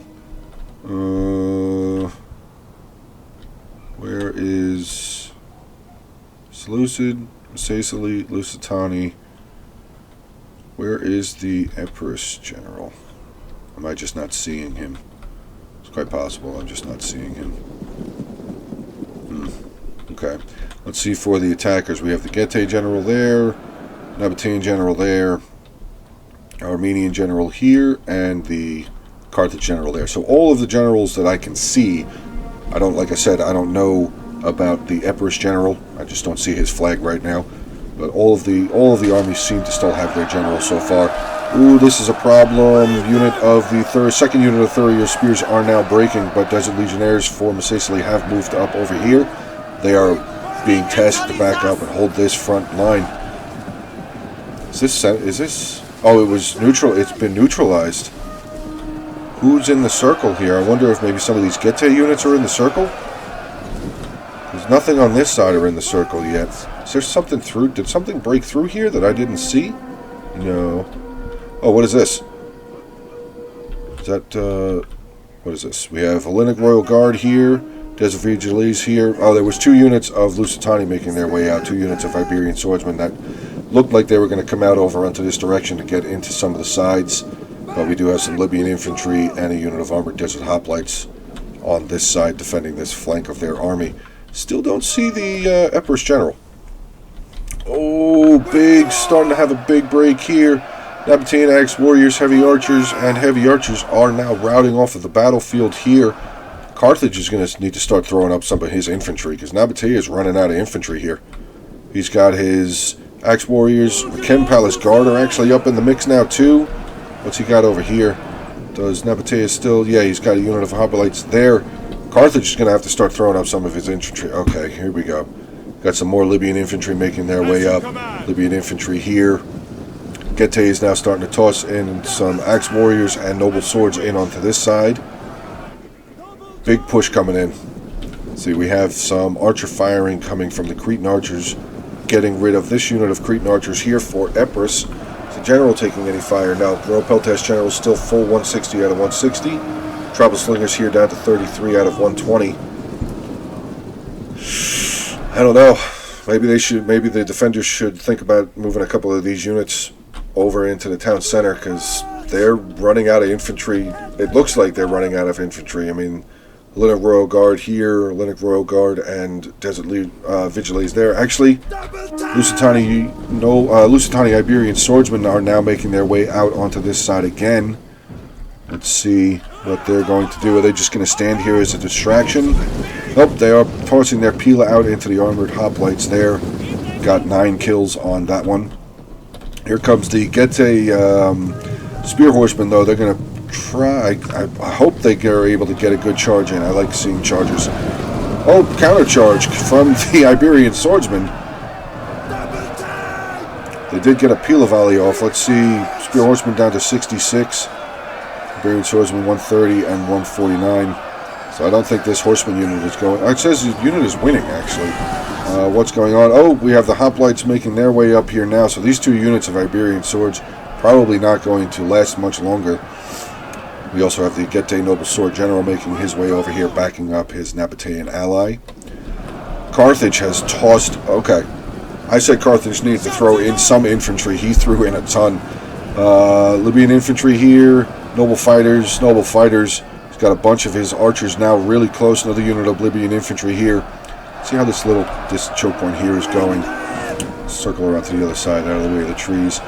Where is Seleucid, Sicily, Lusitani? Where is the Epirus General? Am I just not seeing him? It's quite possible I'm just not seeing him. Okay. Let's see for the attackers. We have the Getae General there, Nabatean General there, Armenian General here, and the Carthage General there. So all of the generals that I can see, like I said, I don't know about the Epirus General. I just don't see his flag right now. But all of the armies seem to still have their general so far. Ooh, this is a problem. Second unit of Thurio Spears are now breaking, but Desert Legionnaires for Sicily have moved up over here. They are being tasked to back up and hold this front line. Is this? Oh, it was neutral. It's been neutralized. Who's in the circle here? I wonder if maybe some of these Getae units are in the circle. There's nothing on this side are in the circle yet. Is there something through? Did something break through here that I didn't see? No. Oh, what is this? Is that, what is this? We have Hellenic Royal Guard here, Desert Vigilese here. Oh, there was 2 units of Lusitani making their way out, 2 units of Iberian Swordsmen that looked like they were going to come out over onto this direction to get into some of the sides. But we do have some Libyan infantry and a unit of armored desert hoplites on this side defending this flank of their army. Still don't see the Epirus General. Oh, starting to have a big break here. Nabatean Axe Warriors, Heavy Archers, and Heavy Archers are now routing off of the battlefield here. Carthage is going to need to start throwing up some of his infantry, because Nabatea is running out of infantry here. He's got his Axe Warriors. The Chem Palace Guard are actually up in the mix now, too. What's he got over here? Does Nabatea still... Yeah, he's got a unit of hoplites there. Carthage is going to have to start throwing up some of his infantry. Okay, here we go. Got some more Libyan infantry making their way up. Libyan infantry here. Getae is now starting to toss in some Axe Warriors and Noble Swords in onto this side. Big push coming in. See, we have some archer firing coming from the Cretan Archers, getting rid of this unit of Cretan Archers here for Epirus. Is the General taking any fire? No. Royal Peltas General is still full 160 out of 160. Trouble Slingers here down to 33 out of 120. I don't know. Maybe the defenders should think about moving a couple of these units over into the town center, because they're running out of infantry. It looks like they're running out of infantry. I mean, Hellenic Royal Guard here, Hellenic Royal Guard, and Desert Vigilese there. Actually, Lusitani Iberian Swordsmen are now making their way out onto this side again. Let's see what they're going to do. Are they just going to stand here as a distraction? Nope, they are tossing their Pila out into the armored hoplites there. Got 9 kills on that one. Here comes the Gete Spear Horsemen, though. They're going to try. I hope they are able to get a good charge in. I like seeing chargers. Oh, counter charge from the Iberian Swordsman. They did get a Pila volley off. Let's see. Spear Horseman down to 66. Iberian Swordsman 130 and 149. So I don't think this Horseman unit is going. It says the unit is winning, actually. What's going on? Oh, we have the Hoplites making their way up here now. So these 2 units of Iberian Swords probably not going to last much longer. We also have the Gete Noble Sword General making his way over here, backing up his Nabatean ally. Carthage has tossed. Okay. I said Carthage needs to throw in some infantry. He threw in a ton. Libyan infantry here. Noble fighters. He's got a bunch of his archers now really close. Another unit of Libyan infantry here. See how this choke point here is going. Circle around to the other side, out of the way of the trees.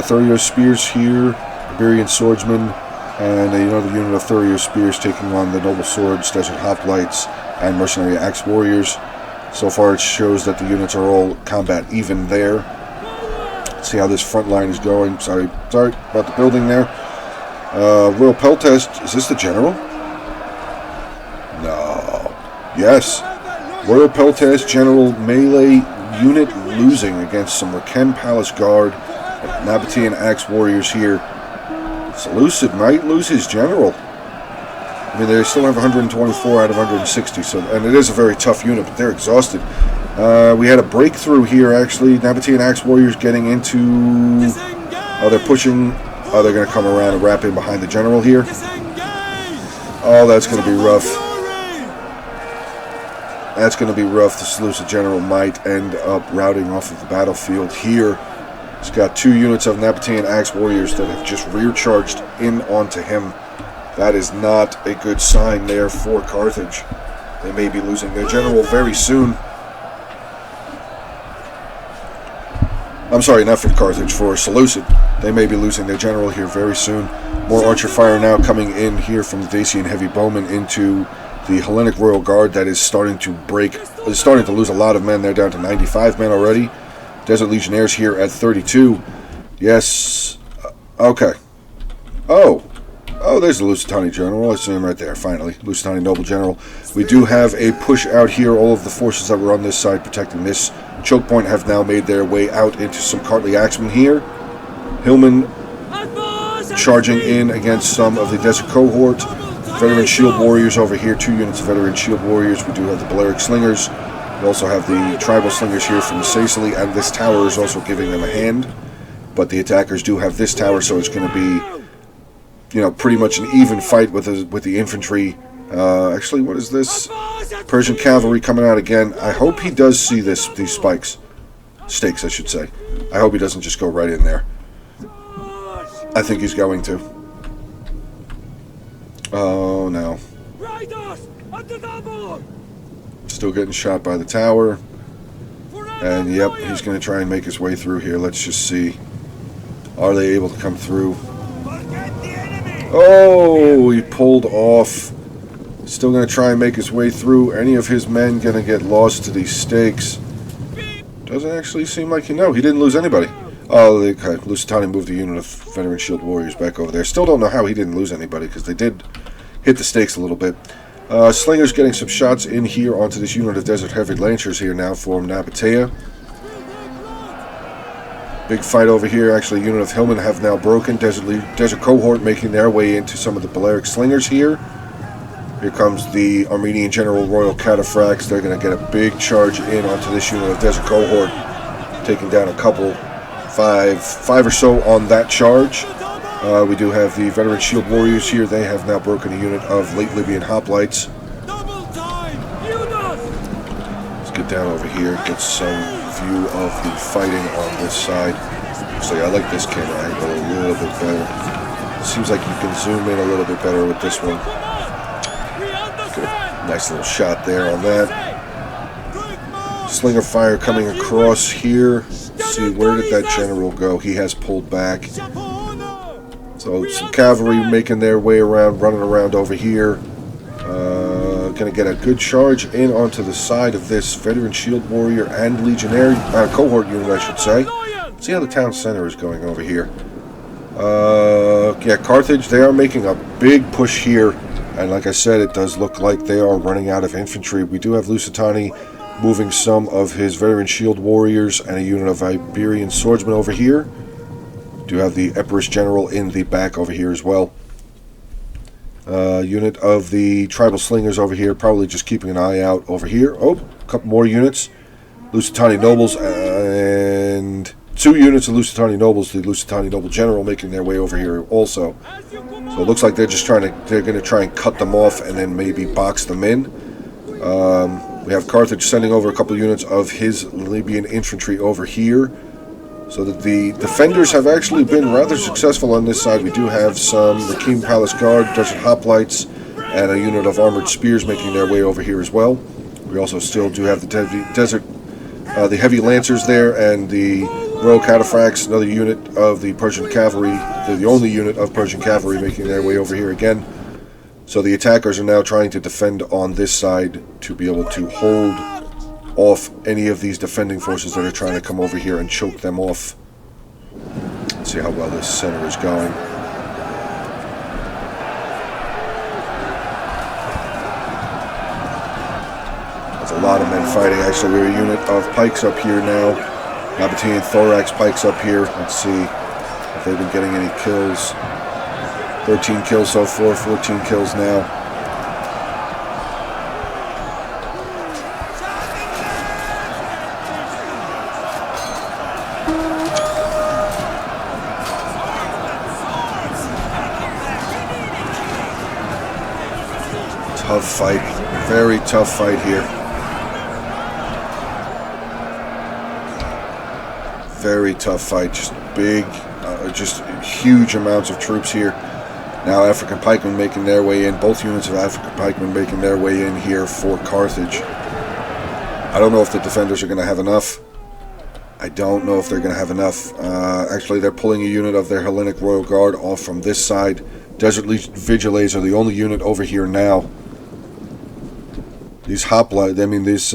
30 spears here. Iberian swordsmen. And another unit of Thurio spears taking on the Noble Swords, Desert Hoplites, and Mercenary Axe Warriors. So far it shows that the units are all combat even there. Let's see how this front line is going. Sorry about the building there. Royal Peltest, is this the general? No. Yes. Royal Peltest General melee unit losing against some Raken Palace Guard and Nabatean Axe Warriors here. Seleucid might lose his general. I mean, they still have 124 out of 160, so, and it is a very tough unit, but they're exhausted. We had a breakthrough here, actually. Nabatean Axe Warriors getting into... Oh, they're pushing... Oh, they're going to come around and wrap in behind the general here. Oh, that's going to be rough. That's going to be rough. The Seleucid general might end up routing off of the battlefield here. He's got 2 units of Nabatean Axe Warriors that have just rear charged in onto him. That is not a good sign there for Carthage. They may be losing their general very soon. I'm sorry, not for Carthage, for Seleucid. They may be losing their general here very soon. More archer fire now coming in here from the Dacian heavy bowmen into the Hellenic Royal Guard that is starting to lose a lot of men. They're down to 95 men already. Desert Legionnaires here at 32. Yes. Okay. Oh, there's the Lusitani General. I see him right there, finally. Lusitani Noble General. We do have a push out here. All of the forces that were on this side protecting this choke point have now made their way out into some Cartly Axemen here. Hillman charging in against some of the Desert Cohort. Veteran Shield Warriors over here. 2 units of Veteran Shield Warriors. We do have the Balearic Slingers. We also have the Tribal Slingers here from Sicily, and this tower is also giving them a hand. But the attackers do have this tower, so it's going to be, pretty much an even fight with the infantry. Actually, what is this? Persian cavalry coming out again. I hope he does see these stakes, I should say. I hope he doesn't just go right in there. I think he's going to. Oh no. Still getting shot by the tower. And yep, he's going to try and make his way through here. Let's just see. Are they able to come through? Oh, he pulled off. Still going to try and make his way through. Any of his men going to get lost to these stakes? Doesn't actually seem like he didn't lose anybody. Oh, okay. Lusitani moved the unit of Veteran Shield Warriors back over there. Still don't know how he didn't lose anybody, because they did hit the stakes a little bit. Slingers getting some shots in here onto this unit of Desert Heavy Lancers here now for Nabatea. Big fight over here. Actually, a unit of Hillmen have now broken. Desert Cohort making their way into some of the Balearic Slingers here. Here comes the Armenian General Royal Cataphracts. They're going to get a big charge in onto this unit of Desert Cohort, taking down a couple, five or so on that charge. We do have the Veteran Shield Warriors here. They have now broken a unit of late Libyan Hoplites. Let's get down over here, get some view of the fighting on this side. Actually, I like this camera angle a little bit better. Seems like you can zoom in a little bit better with this one. Get a nice little shot there on that. Slinger fire coming across here. Let's see, where did that general go? He has pulled back. So some cavalry making their way around, running around over here. going to get a good charge in onto the side of this Veteran Shield Warrior and Legionnaire cohort unit, I should say. Let's see how the town center is going over here. Yeah, Carthage, they are making a big push here. And like I said, it does look like they are running out of infantry. We do have Lusitani moving some of his Veteran Shield Warriors and a unit of Iberian Swordsmen over here. Do have the Empress General in the back over here as well. Unit of the Tribal Slingers over here, probably just keeping an eye out over here. Oh, a couple more units. Lusitani Nobles and 2 units of Lusitani Nobles. The Lusitani Noble General making their way over here also. So it looks like they're going to try and cut them off and then maybe box them in. We have Carthage sending over a couple units of his Libyan infantry over here. So that the defenders have actually been rather successful on this side. We do have some Rakim Palace Guard, Desert Hoplites, and a unit of Armored Spears making their way over here as well. We also still do have the Heavy Lancers there, and the Royal Cataphracts, another unit of the Persian Cavalry, the only unit of Persian Cavalry making their way over here again. So the attackers are now trying to defend on this side to be able to hold off any of these defending forces that are trying to come over here and choke them off. Let's see how well this center is going. That's a lot of men fighting. Actually, we have a unit of pikes up here now. Nabatean Thorax pikes up here. Let's see if they've been getting any kills. 13 kills so far, 14 kills now. Tough fight. Very tough fight here. Very tough fight. Just big, just huge amounts of troops here. Now African pikemen making their way in. Both units of African pikemen making their way in here for Carthage. I don't know if the defenders are going to have enough. I don't know if they're going to have enough. Actually, they're pulling a unit of their Hellenic Royal Guard off from this side. Desert Vigiles are the only unit over here now. These these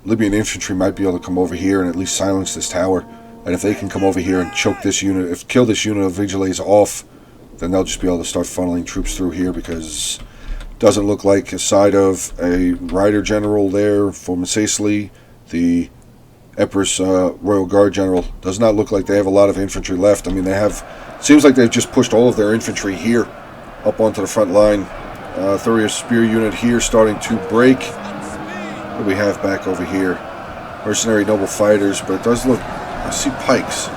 Libyan infantry might be able to come over here and at least silence this tower. And if they can come over here and choke this unit, kill this unit of Vigiles off, then they'll just be able to start funneling troops through here, because it doesn't look like, aside of a Rider General there for Macesli, the Empress Royal Guard General, does not look like they have a lot of infantry left. I mean, seems like they've just pushed all of their infantry here up onto the front line. Thuria Spear unit here starting to break. What do we have back over here? Mercenary Noble Fighters, but it does look, I see pikes.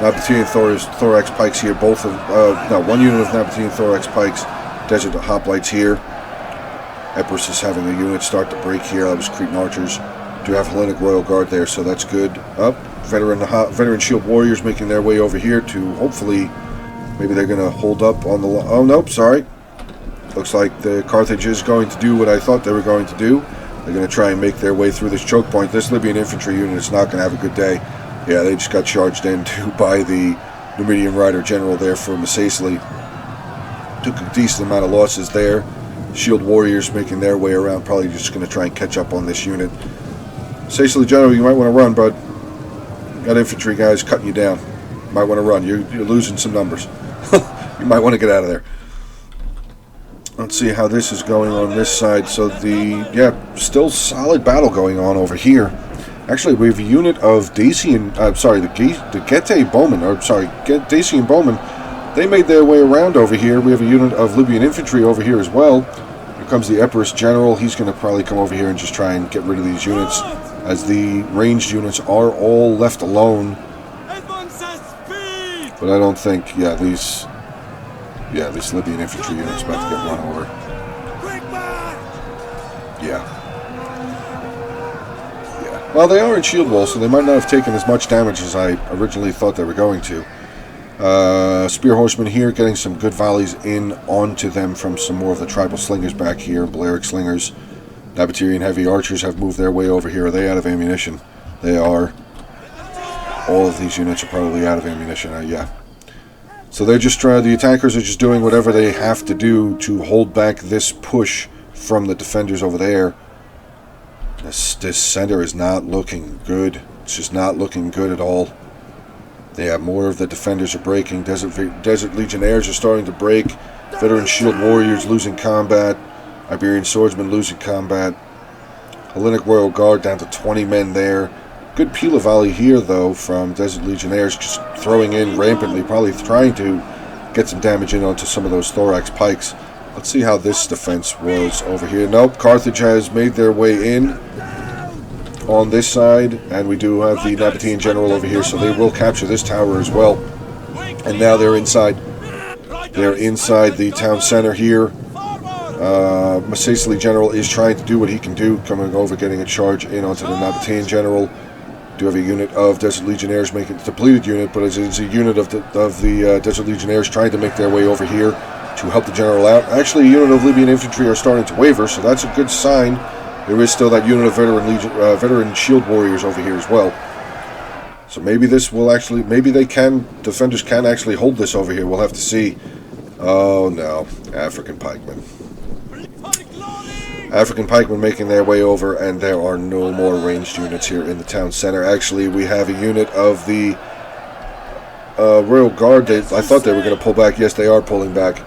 Nabatean Thorax pikes here, one unit of Nabatean Thorax pikes, Desert Hoplites here. Empress is having a unit start to break here. That was Cretan Archers. Do have Hellenic Royal Guard there, so that's good. Veteran Shield Warriors making their way over here to hopefully, maybe they're going to hold up on the... Oh, nope, sorry. Looks like the Carthage is going to do what I thought they were going to do. They're going to try and make their way through this choke point. This Libyan infantry unit is not going to have a good day. Yeah, they just got charged into by the Numidian Rider General there for Macesli. Took a decent amount of losses there. Shield Warriors making their way around, probably just going to try and catch up on this unit. Macesli General, you might want to run, bud. Got infantry guys cutting you down. You might want to run. You're losing some numbers. You might want to get out of there. Let's see how this is going on this side. So still solid battle going on over here. Actually, we have a unit of Dacian, the Getae Bowmen, Dacian Bowmen. They made their way around over here. We have a unit of Libyan infantry over here as well. Here comes the Empress General. He's going to probably come over here and just try and get rid of these units, as the ranged units are all left alone. But I don't think, this Libyan infantry unit's about to get run over. Yeah. Well, they are in shield wall, so they might not have taken as much damage as I originally thought they were going to. Spear Horsemen here, getting some good volleys in onto them from some more of the Tribal Slingers back here. Balearic Slingers. Nabatean Heavy Archers have moved their way over here. Are they out of ammunition? They are. All of these units are probably out of ammunition, yeah. So they're just the attackers are just doing whatever they have to do to hold back this push from the defenders over there. This center is not looking good. It's just not looking good at all. Yeah, more of the defenders are breaking. Desert Legionnaires are starting to break. Veteran Shield Warriors losing combat. Iberian Swordsmen losing combat. Hellenic Royal Guard down to 20 men there. Good Pila volley here, though, from Desert Legionnaires, just throwing in rampantly, probably trying to get some damage in onto some of those Thorax Pikes. Let's see how this defense was over here. Nope, Carthage has made their way in on this side, and we do have the Nabatean General over here, so they will capture this tower as well. And now they're inside. They're inside the town center here. Masacely General is trying to do what he can do, coming over, getting a charge in onto the Nabatean General. Do have a unit of Desert Legionnaires making a depleted unit, but it's a unit of the Desert Legionnaires trying to make their way over here to help the general out. Actually, a unit of Libyan infantry are starting to waver, so that's a good sign. There is still that unit of veteran shield warriors over here as well. So maybe this will actually, defenders can actually hold this over here. We'll have to see. Oh no, African pikemen. African pikemen making their way over, and there are no more ranged units here in the town center. Actually, we have a unit of the Royal Guard. I thought they were going to pull back. Yes, they are pulling back.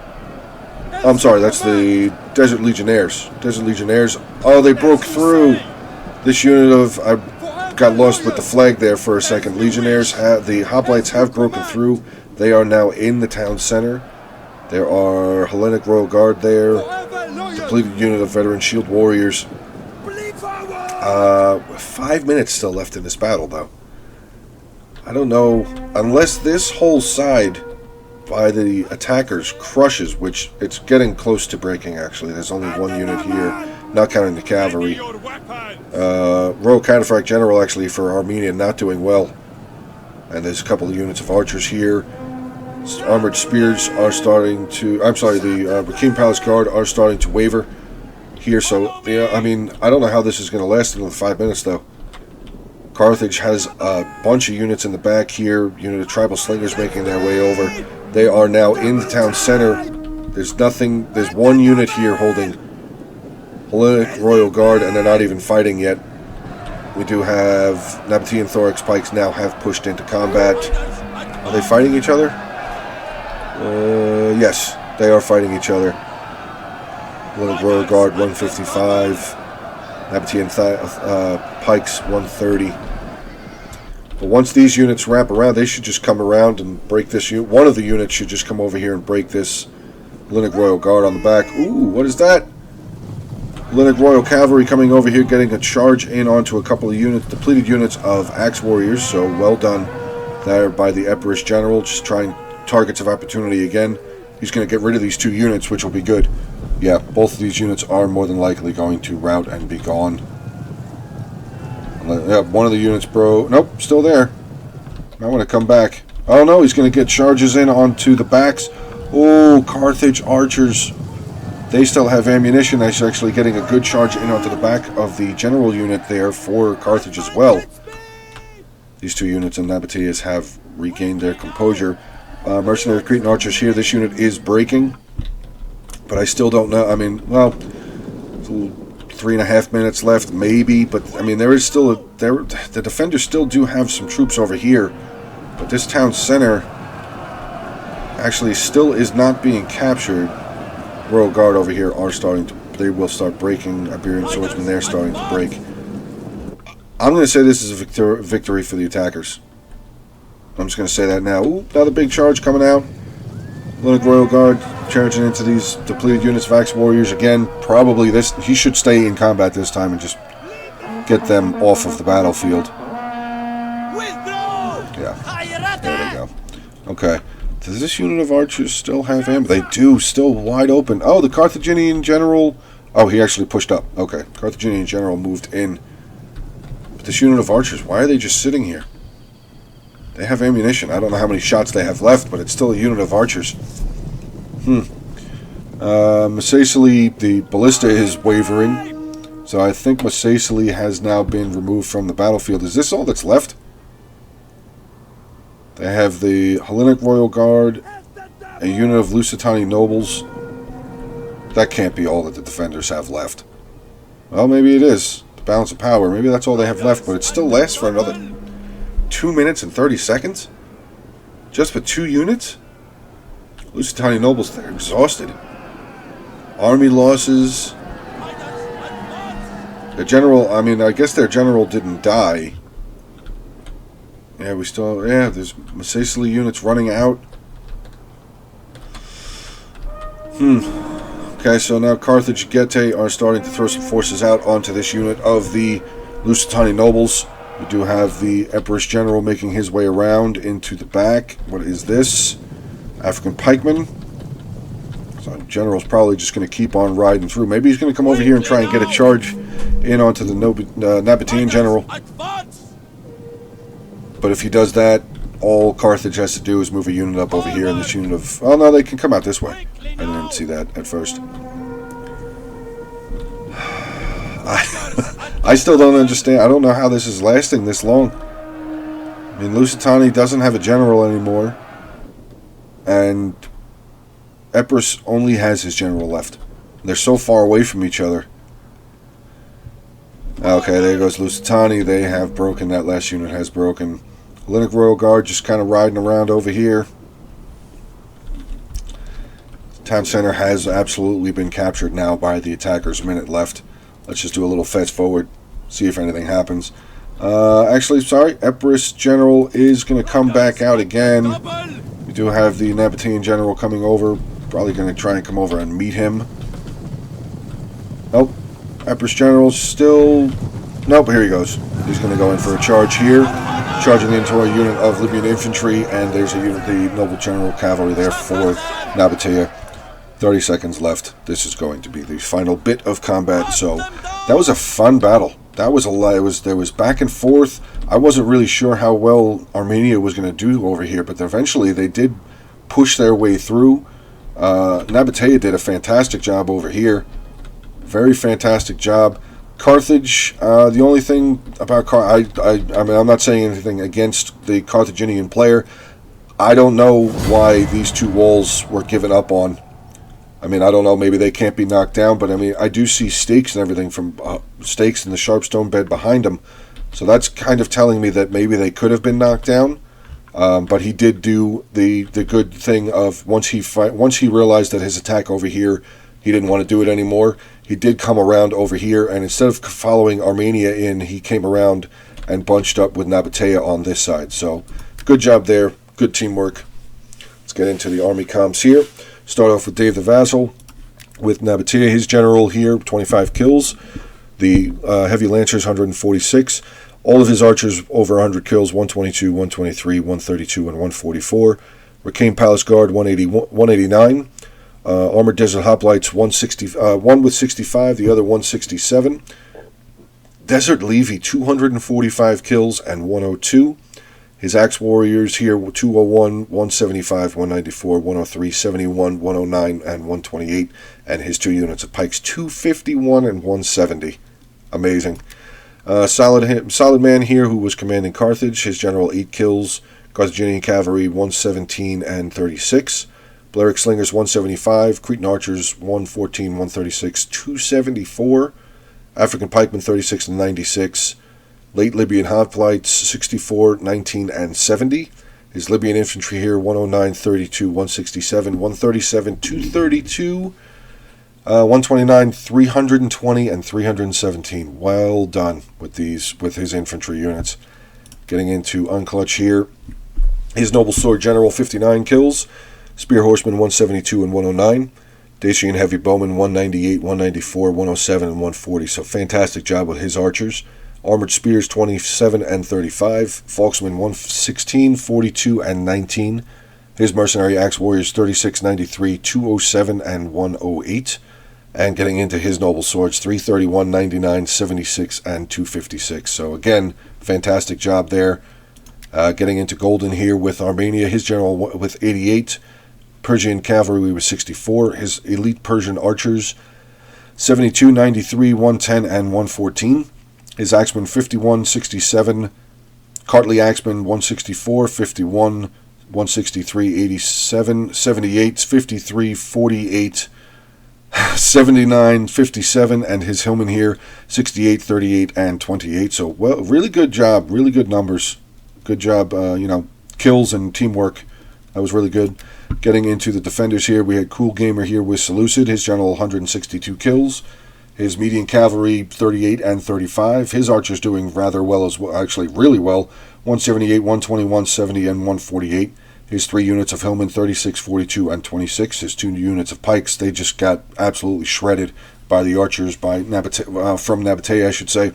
I'm sorry, that's the Desert Legionnaires. Desert Legionnaires. Oh, they broke through. This unit of... I got lost with the flag there for a second. Legionnaires, the Hoplites have broken through. They are now in the town center. There are Hellenic Royal Guard there. Depleted unit of veteran shield warriors. 5 minutes still left in this battle, though. I don't know. Unless this whole side by the attackers crushes, which it's getting close to breaking, actually. There's only one unit here, not counting the cavalry. Royal Cataphract General, actually, for Armenia, not doing well. And there's a couple of units of archers here. Armored spears are starting to... I'm sorry, the Rakim Palace Guard are starting to waver here. So, yeah, I mean, I don't know how this is going to last another 5 minutes, though. Carthage has a bunch of units in the back here. Unit of tribal slingers making their way over. They are now in the town center. There's nothing... There's one unit here holding Hellenic Royal Guard, and they're not even fighting yet. We do have Nabatean Thorax Pikes now have pushed into combat. Are they fighting each other? Yes, they are fighting each other. Hellenic Royal Guard 155. Nabatean Pikes 130. But once these units wrap around, they should just come around and break this unit. One of the units should just come over here and break this Hellenic Royal Guard on the back. Ooh, what is that? Hellenic Royal Cavalry coming over here, getting a charge in onto a couple of units, depleted units of Axe Warriors. So well done there by the Epirus General, just trying targets of opportunity again. He's going to get rid of these two units, which will be good. Yeah, both of these units are more than likely going to rout and be gone. Yeah, one of the units, bro. Nope, still there. I want to come back. Oh no, he's going to get charges in onto the backs. Oh, Carthage archers. They still have ammunition. They're actually getting a good charge in onto the back of the general unit there for Carthage as well. These two units in Nabateas have regained their composure. Mercenary Cretan archers here. This unit is breaking. But I still don't know. I mean, well, 3.5 minutes left, maybe. But, I mean, there is still the defenders still do have some troops over here. But this town center actually still is not being captured. Royal Guard over here are starting to... They will start breaking. Iberian Swordsmen, they're starting to break. I'm going to say this is a victory for the attackers. I'm just going to say that now. Ooh, another big charge coming out. Hellenic Royal Guard charging into these depleted units of Axe Warriors again. Probably this... He should stay in combat this time and just get them off of the battlefield. Yeah. There they go. Okay. Does this unit of archers still have ammo? They do. Still wide open. Oh, the Carthaginian general... Oh, he actually pushed up. Okay. Carthaginian general moved in. But this unit of archers, why are they just sitting here? They have ammunition. I don't know how many shots they have left, but it's still a unit of archers. Masacely, the ballista is wavering. So I think Masacely has now been removed from the battlefield. Is this all that's left? They have the Hellenic Royal Guard, a unit of Lusitani nobles. That can't be all that the defenders have left. Well, maybe it is. The balance of power. Maybe that's all they have left, but it still lasts for another 2 minutes and 30 seconds? Just for 2 units? Lusitani nobles, they're exhausted. Army losses. The general, I mean, I guess their general didn't die. Yeah, we still, yeah, there's Sicily units running out. Okay, so now Carthage and Getae are starting to throw some forces out onto this unit of the Lusitani nobles. We do have the Empress General making his way around into the back. What is this? African pikemen. So General's probably just going to keep on riding through. Maybe he's going to come over here and try and get a charge in onto the Nabatean General. But if he does that, all Carthage has to do is move a unit up over here, and this unit of... Oh, no, they can come out this way. I didn't see that at first. I still don't understand. I don't know how this is lasting this long. I mean, Lusitani doesn't have a general anymore. And Epirus only has his general left. They're so far away from each other. Okay, there goes Lusitani. They have broken. That last unit has broken. Hellenic Royal Guard just kind of riding around over here. Town center has absolutely been captured now by the attackers. Minute left. Let's just do a little fetch forward. See if anything happens. Actually, sorry. Epirus General is going to come back out again. We do have the Nabatean General coming over. Probably going to try and come over and meet him. Nope. Epirus General still... Nope, here he goes. He's going to go in for a charge here. Charging into a unit of Libyan infantry, and there's a unit, the Noble General Cavalry there for Nabatea. 30 seconds left. This is going to be the final bit of combat. So that was a fun battle. That was there was back and forth. I wasn't really sure how well Armenia was going to do over here, but eventually they did push their way through. Nabatea did a fantastic job over here. Very fantastic job. Carthage, the only thing about I mean, I'm not saying anything against the Carthaginian player. I don't know why these two walls were given up on. I mean, I don't know, maybe they can't be knocked down, but I mean, I do see stakes and everything from stakes in the sharp stone bed behind them. So that's kind of telling me that maybe they could have been knocked down. But he did do the good thing of once he realized that his attack over here, he didn't want to do it anymore. He did come around over here, and instead of following Armenia in, he came around and bunched up with Nabatea on this side. So, good job there. Good teamwork. Let's get into the army comps here. Start off with Dave the Vassal with Nabatea. His general here, 25 kills. The heavy lancers, 146. All of his archers over 100 kills, 122, 123, 132, and 144. Ricane Palace Guard, 189. Armored Desert Hoplites, 160, one with 65, the other 167. Desert Levy, 245 kills and 102. His Axe Warriors here, 201, 175, 194, 103, 71, 109, and 128. And his 2 units of Pikes, 251 and 170. Amazing. Solid man here who was commanding Carthage. His general, 8 kills. Carthaginian Cavalry, 117 and 36. Balearic Slingers, 175. Cretan Archers, 114, 136, 274. African Pikemen, 36 and 96. Late Libyan Hoplites, 64, 19, and 70. His Libyan Infantry here, 109, 32, 167, 137, 232, 129, 320, and 317. Well done with his infantry units. Getting into Unclutch here. His Noble Sword General, 59 kills. Spear Horseman, 172 and 109. Dacian Heavy Bowman, 198, 194, 107, and 140. So fantastic job with his archers. Armored Spears, 27 and 35. Falksmen, 116, 42, and 19. His Mercenary Axe Warriors, 36, 93, 207, and 108. And getting into his Noble Swords, 331, 99, 76, and 256. So again, fantastic job there. Getting into Golden here with Armenia. His General with 88. Persian Cavalry with 64. His Elite Persian Archers, 72, 93, 110, and 114. His Axemen, 51, 67. Cartley Axemen, 164, 51, 163, 87, 78, 53, 48. 79, 57, and his Hillman here 68, 38, and 28. So, well, really good job, really good numbers. Good job, kills and teamwork. That was really good. Getting into the defenders here, we had Cool Gamer here with Seleucid, his general 162 kills. His median cavalry 38 and 35. His archers doing rather well as well, actually really well. 178, 120, 170, and 148. His 3 units of Hillman 36, 42, and 26. His 2 units of pikes, they just got absolutely shredded by the archers from Nabatea, I should say.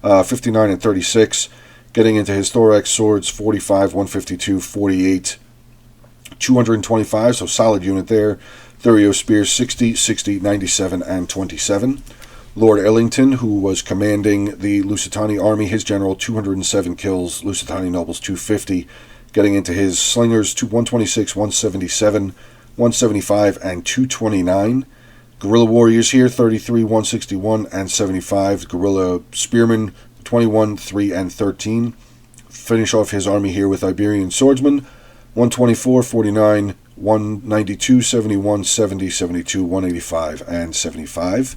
59 and 36. Getting into his thorax swords 45, 152, 48, 225, so solid unit there. Thurio spears 60, 60, 97, and 27. Lord Ellington, who was commanding the Lusitani army, his general 207 kills, Lusitani nobles 250. Getting into his slingers 126, 177, 175, and 229. Guerrilla warriors here 33, 161, and 75. Guerrilla spearmen 21, 3, and 13. Finish off his army here with Iberian swordsmen 124, 49, 192, 71, 70, 72, 185, and 75.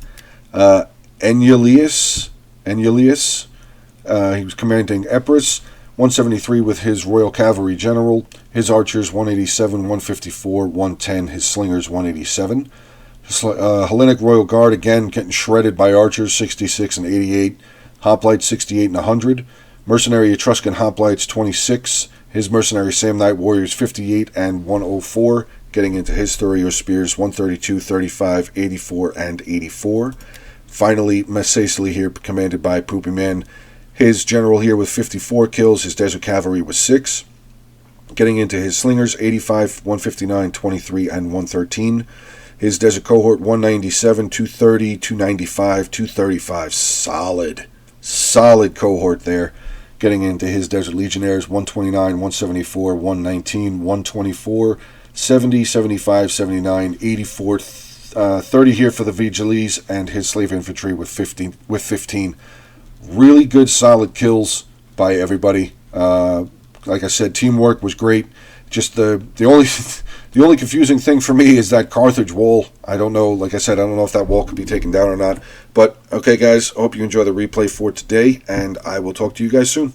Enyalius, he was commanding Epirus, 173 with his Royal Cavalry General, his archers 187, 154, 110, his slingers 187. Hellenic Royal Guard, again, getting shredded by archers, 66 and 88. Hoplites, 68 and 100. Mercenary Etruscan Hoplites, 26. His mercenary Samnite Warriors, 58 and 104. Getting into his Thurio Spears, 132, 35, 84, and 84. Finally, Messacely here, commanded by Poopy Man. His general here with 54 kills. His Desert Cavalry was 6. Getting into his slingers, 85, 159, 23, and 113. His Desert Cohort, 197, 230, 295, 235. Solid cohort there. Getting into his Desert Legionnaires, 129, 174, 119, 124, 70, 75, 79, 84, 30 here for the Vigiles, and his Slave Infantry with 15. Really good, solid kills by everybody. Like I said, teamwork was great. Just the only confusing thing for me is that Carthage wall. I don't know, like I said, I don't know if that wall could be taken down or not. But, okay, guys, I hope you enjoy the replay for today, and I will talk to you guys soon.